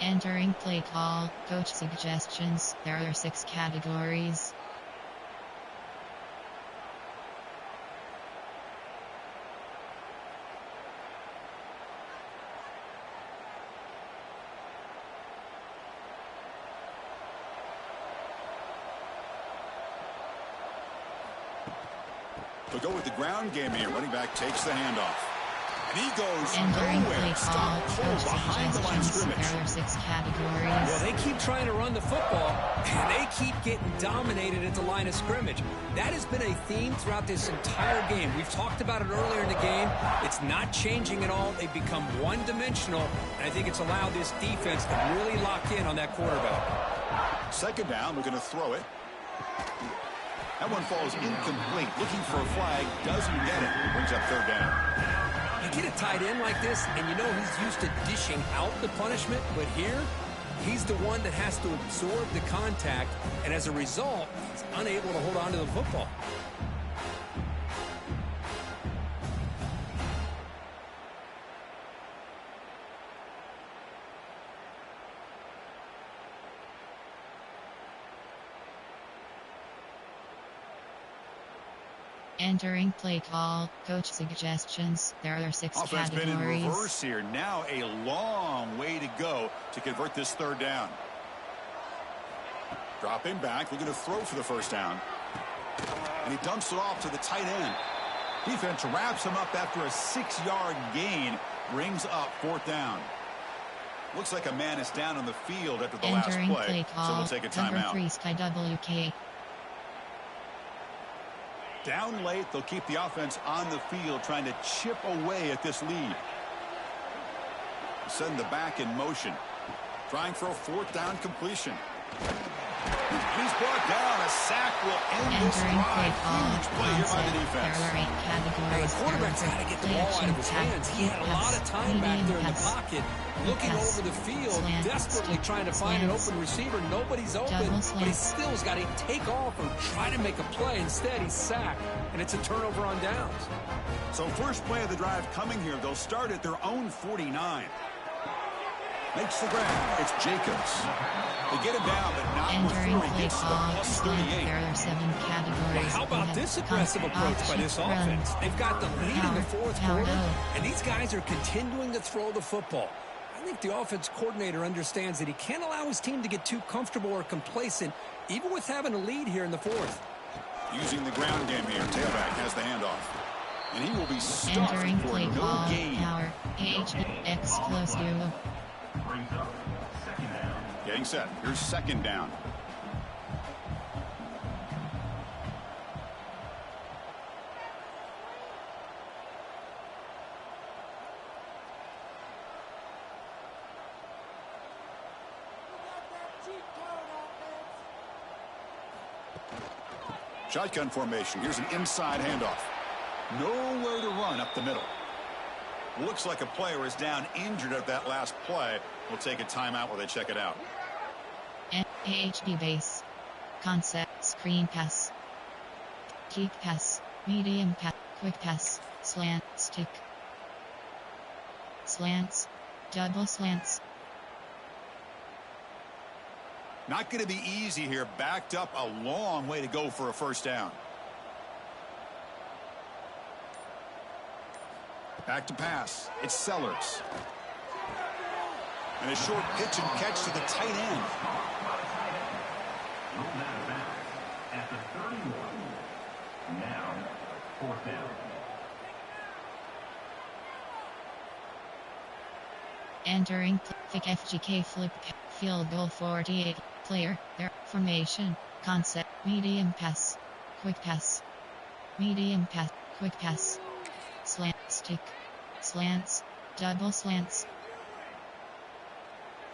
Entering play call, coach suggestions. There are 6 categories. They'll go with the ground game here. Running back takes the handoff. And he goes Entering nowhere. play call, Stop coach behind the line of suggestions. scrimmage. There are 6 categories. Well, they keep trying to run the football, and they keep getting dominated at the line of scrimmage. That has been a theme throughout this entire game. We've talked about it earlier in the game. It's not changing at all. They've become one-dimensional, and I think it's allowed this defense to really lock in on that quarterback. Second down, we're going to throw it. That one falls incomplete. Looking for a flag, doesn't get it. Brings up third down. You get a tight end like this, and you know he's used to dishing out the punishment, but here, he's the one that has to absorb the contact, and as a result, he's unable to hold on to the football. Entering play call, coach suggestions. There are 6 Offense been in categories. reverse here. Now a long way to go to convert this third down. Dropping back, looking to throw for the first down. And he dumps it off to the tight end. Defense wraps him up after a 6-yard gain. Brings up 4th down. Looks like a man is down on the field after the last play, so we'll take a timeout. Number 3, Sky WK. Down late, they'll keep the offense on the field, trying to chip away at this lead. Send the back in motion, trying for a 4th down completion. He's brought down. A sack will end this drive. Huge play here by the defense. There are 8 categories. The quarterback's got to get the ball out of his hands. He had a lot of time back there in the pocket, looking over the field, desperately trying to find an open receiver. Nobody's open, but he still's got to take off and try to make a play. Instead, he's sacked, and it's a turnover on downs. So first play of the drive coming here. They'll start at their own 49. Makes the grab. It's Jacobs. They get him down, but not before he gets to the plus 38. There are 7 categories. Well, how about this aggressive approach by this offense? They've got the lead in the 4th quarter, and these guys are continuing to throw the football. I think the offense coordinator understands that he can't allow his team to get too comfortable or complacent, even with having a lead here in the 4th. Using the ground game here, tailback has the handoff. And he will be stopped Entering for play no call, gain. power, X close to. Getting set. Here's 2nd down. Shotgun formation. Here's an inside handoff. Nowhere to run up the middle. Looks like a player is down injured at that last play. We'll take a timeout while they check it out. AHP base. Concept, screen pass. Kick pass, medium pass, quick pass, slant, stick. Slants, double slants. Not going to be easy here. Backed up a long way to go for a 1st down. Back to pass. It's Sellers. And a short pitch and catch to the tight end. At the 31. Now, 4th down. Entering FGK flip field goal 48. Player, their formation, concept, medium pass, quick pass, medium pass, quick pass, slant, stick, slants, double slants.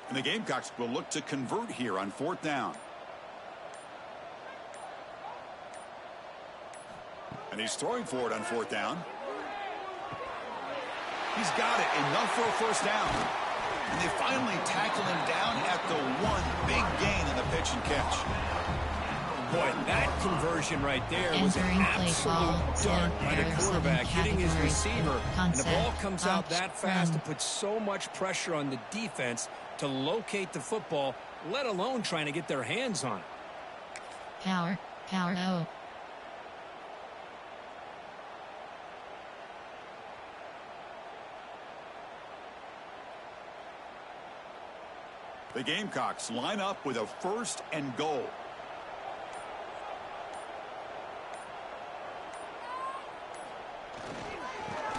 And the Gamecocks will look to convert here on 4th down. And he's throwing for it on 4th down. He's got it. Enough for a 1st down. And they finally tackle him down at the 1. Big gain in the pitch and catch. Boy, that conversion right there was an absolute dart by the quarterback, hitting his receiver. And the ball comes out that fast to put so much pressure on the defense to locate the football, let alone trying to get their hands on it. Power, O. The Gamecocks line up with a 1st and goal.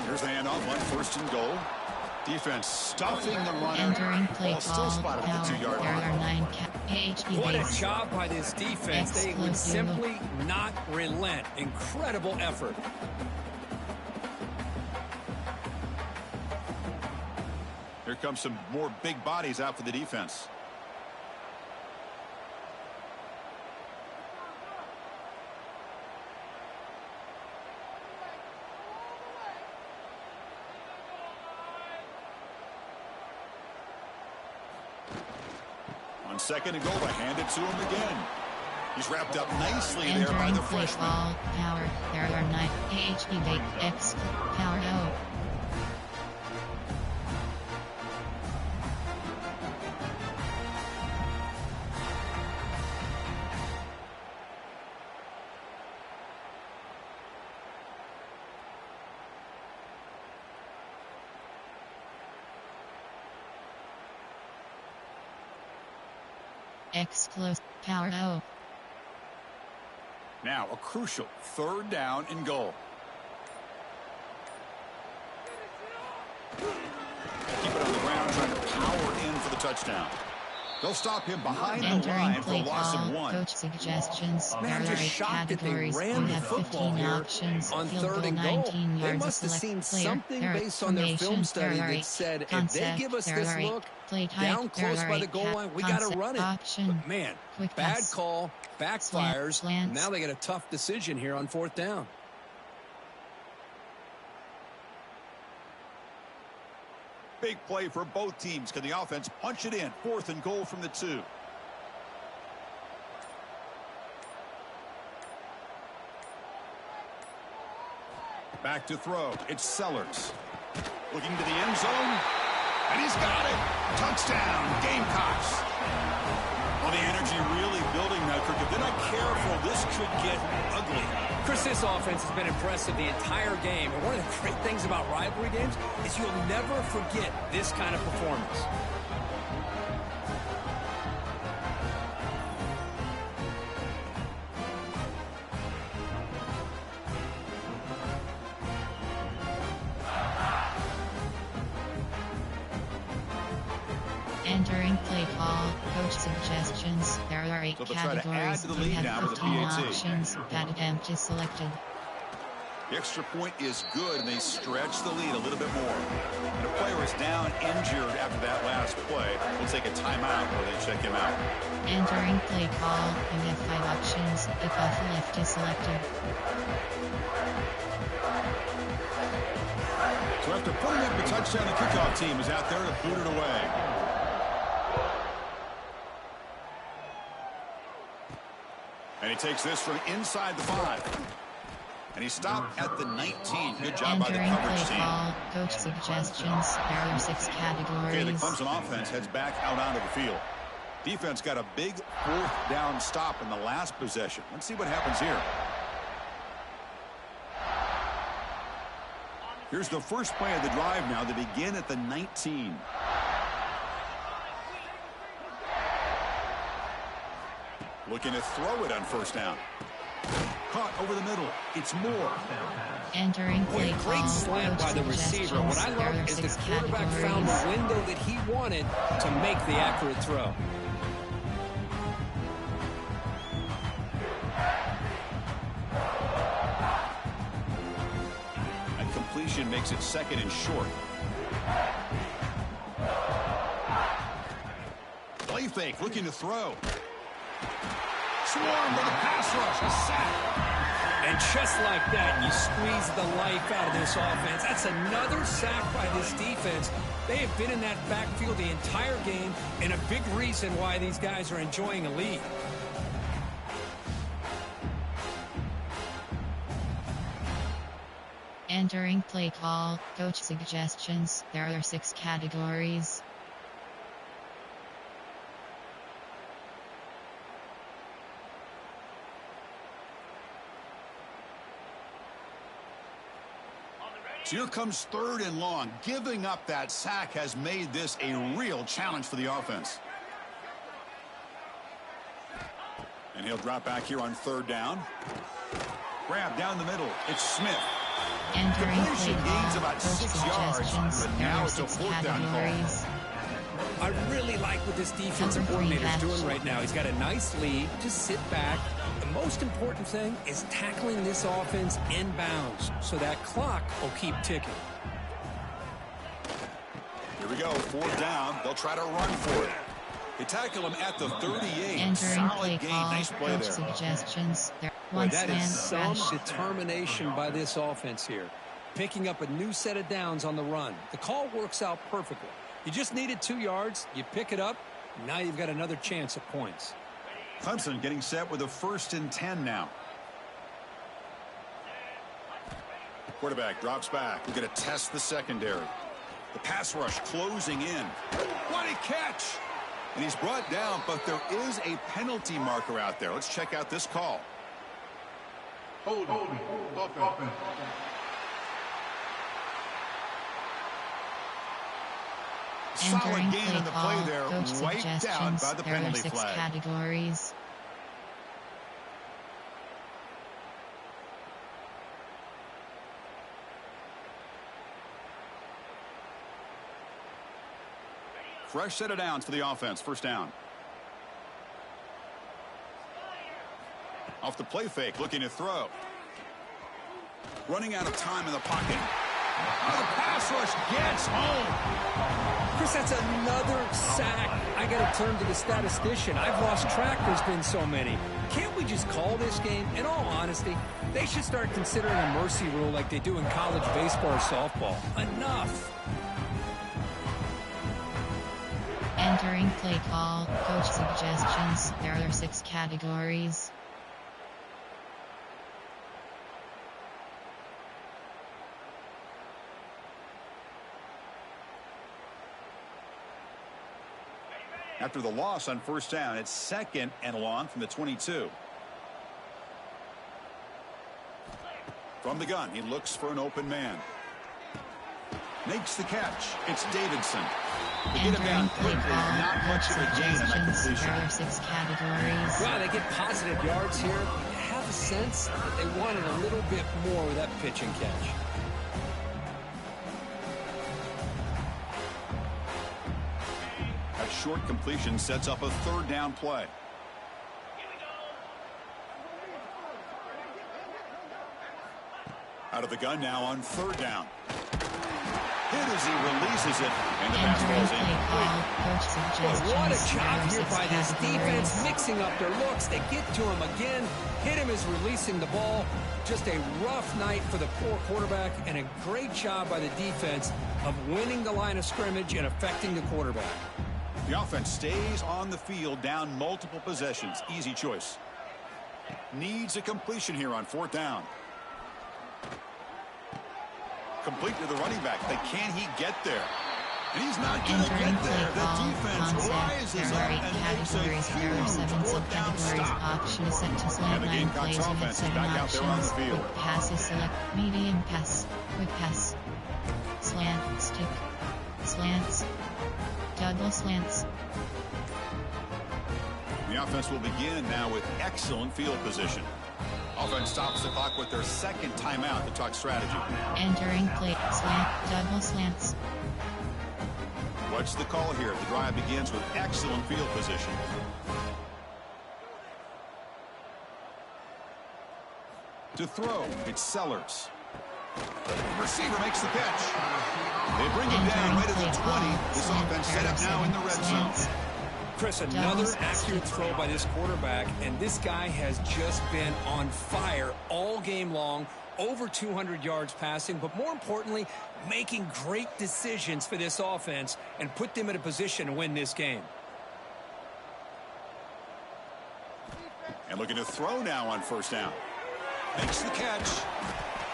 Here's the handoff on 1st and goal. Defense stuffing the runner. Entering play Ball still call, spotted at the 2-yard there line. are 9 AHP What a base. job by this defense. They would simply not relent. Incredible effort. Here comes some more big bodies out for the defense. On 2nd and goal, they hand it to him again. He's wrapped up nicely there by the freshman. Ball, power, there are 9 AHP base, X, power O. X close, power O. Now a crucial 3rd down and goal. Keep it on the ground, trying to power in for the touchdown. They'll stop him behind the Entering line for a play loss of call. 1. Coach suggestions. Man, There I'm are just 8 shocked that they categories. ran You the have football 15 here options. on Field 3rd goal and goal. 19 They yards. must have seen Player. something There are based on their film formation. study There are that 8 said, if they concept. give us There this are 8 look play type. down There close are by the 8 goal line, we got to concept. run it. Option. But man, Quick bad pass. call, backfires. Slants. Now they got a tough decision here on 4th down. Big play for both teams. Can the offense punch it in? 4th and goal from the 2. Back to throw. It's Sellers. Looking to the end zone. And he's got it. Touchdown, Gamecocks. Well, the energy really building now, Kirk. If they're not careful, this could get ugly. Chris, this offense has been impressive the entire game. And one of the great things about rivalry games is you'll never forget this kind of performance. Entering play call. Coach suggestions. There are 8 So they'll try to add categories. to the You lead have now with a 15 PAT. options. That attempt is selected. The extra point is good, and they stretch the lead a little bit more. And a player is down injured after that last play. We'll take a timeout while they check him out. Entering play call. You have 5 options. If off left is selected. So after putting up a touchdown, the kickoff team is out there to boot it away. And he takes this from inside the 5. And he stopped at the 19. Good job by the Entering coverage play team. call. Coach suggestions. There are 6 categories. Okay, the Clemson offense heads back out onto the field. Defense got a big 4th down stop in the last possession. Let's see what happens here. Here's the first play of the drive now. They begin at the 19. Looking to throw it on 1st down. Caught over the middle. It's Moore. Entering play call. Great slant by the receiver. What I love is the quarterback found the window that he wanted to make the accurate throw. And completion makes it 2nd and short. Play fake, looking to throw. Swarmed by the pass rush. A sack. And just like that, you squeeze the life out of this offense. That's another sack by this defense. They have been in that backfield the entire game, and a big reason why these guys are enjoying a lead. Entering play call. Coach suggestions. There are 6 categories. So here comes 3rd and long. Giving up that sack has made this a real challenge for the offense. And he'll drop back here on 3rd down. Grab down the middle. It's Smith. Entering Completion play gains call. about Coach 6 yards, suggestions. but There now are it's a 6 4th down call. categories. I really like what this defensive Number 3 coordinator is catch. doing right now. He's got a nice lead. Just sit back. The most important thing is tackling this offense inbounds so that clock will keep ticking. Here we go. 4th down. They'll try to run for it. They tackle him at the 38. Entering Solid play gain. call. Nice play Coach there. suggestions. There Boy, once that man is some rush. determination by this offense here. Picking up a new set of downs on the run. The call works out perfectly. You just needed 2 yards. You pick it up. Now you've got another chance at points. Clemson getting set with a 1st and 10 now. Quarterback drops back. We're going to test the secondary. The pass rush closing in. What a catch! And he's brought down, but there is a penalty marker out there. Let's check out this call. Hold. Offense. Solid Entering gain in the play call. there. Coach Wiped out suggestions. by the There are penalty 6 flag. categories. Fresh set of downs for the offense. First down. Off the play fake, looking to throw. Running out of time in the pocket. The pass rush gets home. Chris, that's another sack. I got to turn to the statistician. I've lost track. There's been so many. Can't we just call this game? In all honesty, they should start considering a mercy rule like they do in college baseball or softball. Enough. Entering play call, coach suggestions. There are 6 categories. After the loss on first down, it's 2nd and long from the 22. From the gun, he looks for an open man. Makes the catch. It's Davidson. They get him down quickly. Not much of a gain on that completion. There are 6 categories. Wow, they get positive yards here. You have a sense that they wanted a little bit more with that pitch and catch. A short completion sets up a 3rd down play. Out of the gun now on 3rd down. Hit as he releases it, and the pass falls in. Well, what a job here by this defense, mixing up their looks. They get to him again. Hit him as releasing the ball. Just a rough night for the poor quarterback, and a great job by the defense of winning the line of scrimmage and affecting the quarterback. The offense stays on the field, down multiple possessions. Easy choice. Needs a completion here on 4th down. Complete to the running back, but can he get there? And he's not going to get there. The defense rises up and makes a huge 4th down stop. Option is set to slant 9 plays. You have 7 options. Quick pass is select. Medium pass. Quick pass. Slant. Stick. Slants. Double slants. The offense will begin now with excellent field position. Offense stops the clock with their 2nd timeout to talk strategy. Entering play. Slant. Double slants. What's the call here? The drive begins with excellent field position. To throw, it's Sellers. Receiver makes the catch. They bring him down right at the 20. This offense set up now in the red zone. Chris, another accurate throw by this quarterback, and this guy has just been on fire all game long. Over 200 yards passing, but more importantly, making great decisions for this offense and put them in a position to win this game. And looking to throw now on 1st down. Makes the catch.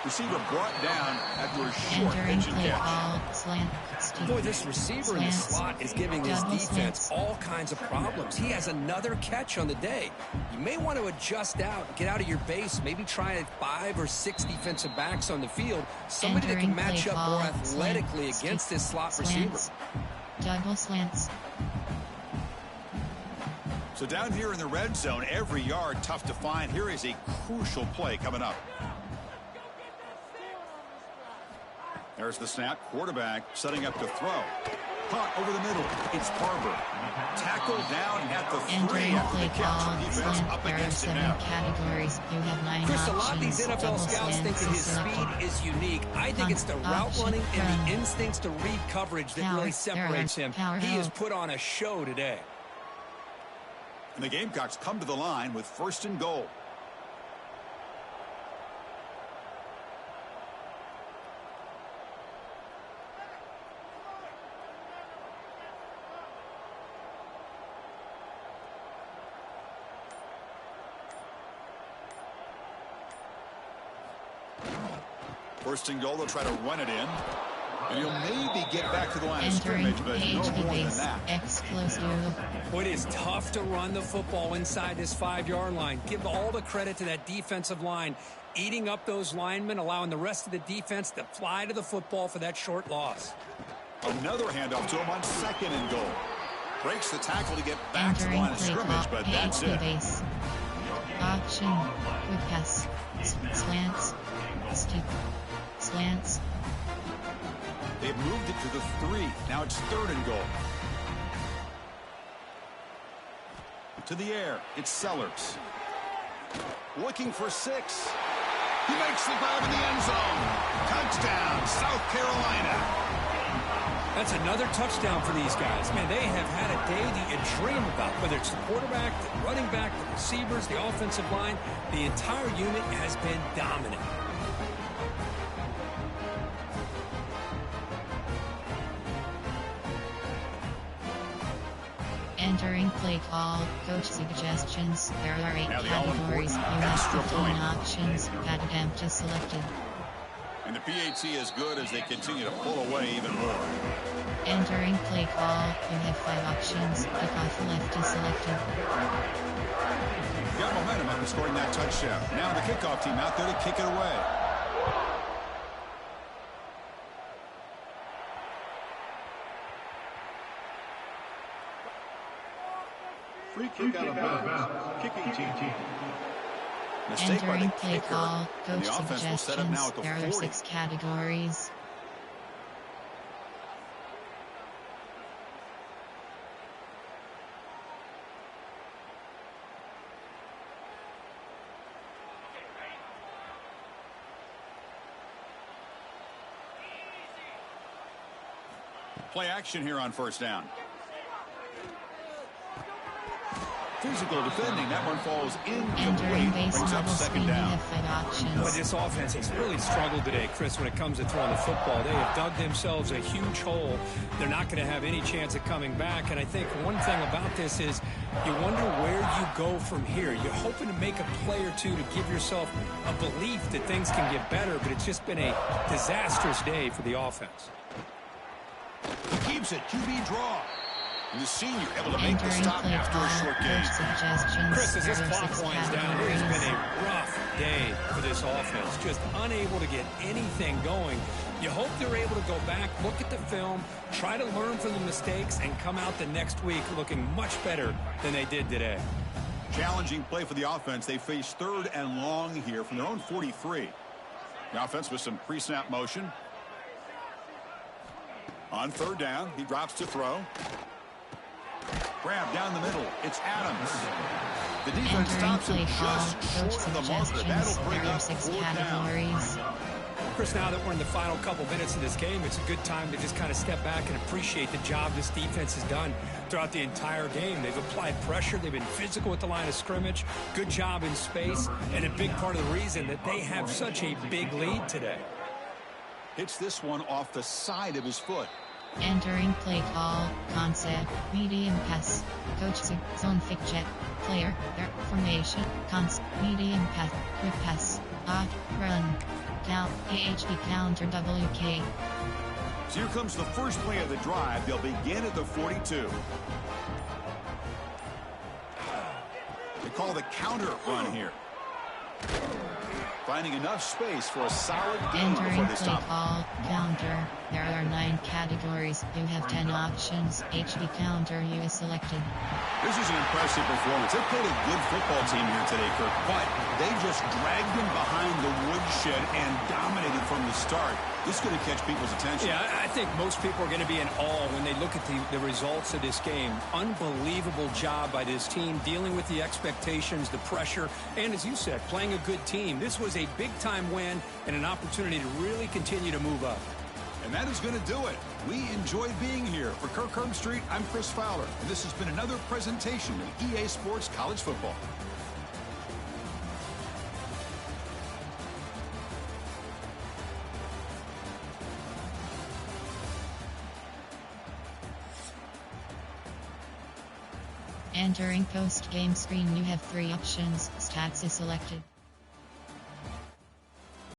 Receiver brought down after a short pitch and catch. Boy, this receiver in the slot is giving his defense all kinds of problems. He has another catch on the day. You may want to adjust out, get out of your base, maybe try 5 or 6 defensive backs on the field. Somebody that can match up more athletically against this slot receiver. Double slants. So down here in the red zone, every yard tough to find. Here is a crucial play coming up. There's the snap. Quarterback setting up to throw. Caught over the middle. It's Barber. Tackled down at the 3 after the catch. Defense up against it now. Categories. You have 9 Chris, options. a lot of these NFL scouts think that his speed is unique. I think it's the route running and the instincts to read coverage that really separates him. He has put on a show today. And the Gamecocks come to the line with 1st and goal. First and goal, they'll try to run it in. And he'll maybe get back to the line of scrimmage, but no more than that. Explosive. Boy, it is tough to run the football inside this 5-yard line. Give all the credit to that defensive line. Eating up those linemen, allowing the rest of the defense to fly to the football for that short loss. Another handoff to him on 2nd and goal. Breaks the tackle to get back to the line of scrimmage, but that's it. Base. Option. Quick pass. Slants. Stick. Slants. They've moved it to the 3. Now it's 3rd and goal. To the air, it's Sellers. Looking for 6. He makes the grab in the end zone. Touchdown, South Carolina. That's another touchdown for these guys. Man, they have had a day that you dream about, whether it's the quarterback, the running back, the receivers, the offensive line. The entire unit has been dominant. Entering play call, coach suggestions. There are 8 categories. You have 15 options. Pat attempt is selected. And the PAT is good as they continue to pull away even more. Entering play call, you have 5 options. Kickoff left is selected. Got momentum after scoring that touchdown. Now the kickoff team out there to kick it away. Free kick out of bounds. Kicking team. Mistake by the Entering play kicker. call, And coach the offense will set up now suggestions. at the There are 40. 6 categories. Play action here on first down. Physical defending. That one falls Entering incomplete. base Brings up level second screen, you down. have 5 options. But this offense has really struggled today, Chris, when it comes to throwing the football. They have dug themselves a huge hole. They're not going to have any chance of coming back. And I think one thing about this is you wonder where you go from here. You're hoping to make a play or two to give yourself a belief that things can get better, but it's just been a disastrous day for the offense. He keeps it. QB draw. And the senior able to make the Entering stop play after a call, short coach game. suggestions. Chris, as There this are clock 6 winds down, it has been categories. a rough day for this offense. Just unable to get anything going. You hope they're able to go back, look at the film, try to learn from the mistakes, and come out the next week looking much better than they did today. Challenging play for the offense. They face 3rd and long here from their own 43. The offense with some pre-snap motion. On 3rd down, he drops to throw. Grab down the middle. It's Adams. The defense Entering stops him play call, just coach short of the marker. suggestions. That'll bring There are up 6 4th down. categories. Chris, now that we're in the final couple minutes of this game, it's a good time to just kind of step back and appreciate the job this defense has done throughout the entire game. They've applied pressure. They've been physical at the line of scrimmage. Good job in space, and a big part of the reason that they have such a big lead today. Hits this one off the side of his foot. Entering play call, concept, medium pass, coach zone fake jet, player, their formation, medium pass, quick pass, run, down, AHP counter WK. So here comes the first play of the drive. They'll begin at the 42. They call the counter run here. Finding enough space for a solid gain before Entering they play stop. call, counter. There are 9 categories. You have 10 options. HB counter you is selected. This is an impressive performance. They played a good football team here today, Kirk, but they just dragged them behind the woodshed and dominated from the start. This is going to catch people's attention. Yeah, I think most people are going to be in awe when they look at the results of this game. Unbelievable job by this team, dealing with the expectations, the pressure, and as you said, playing a good team. This was a big-time win and an opportunity to really continue to move up. And that is going to do it. We enjoyed being here. For Kirk Herbstreit, I'm Chris Fowler, and this has been another presentation of EA Sports College Football. Entering post-game screen you have 3 options. Stats is selected.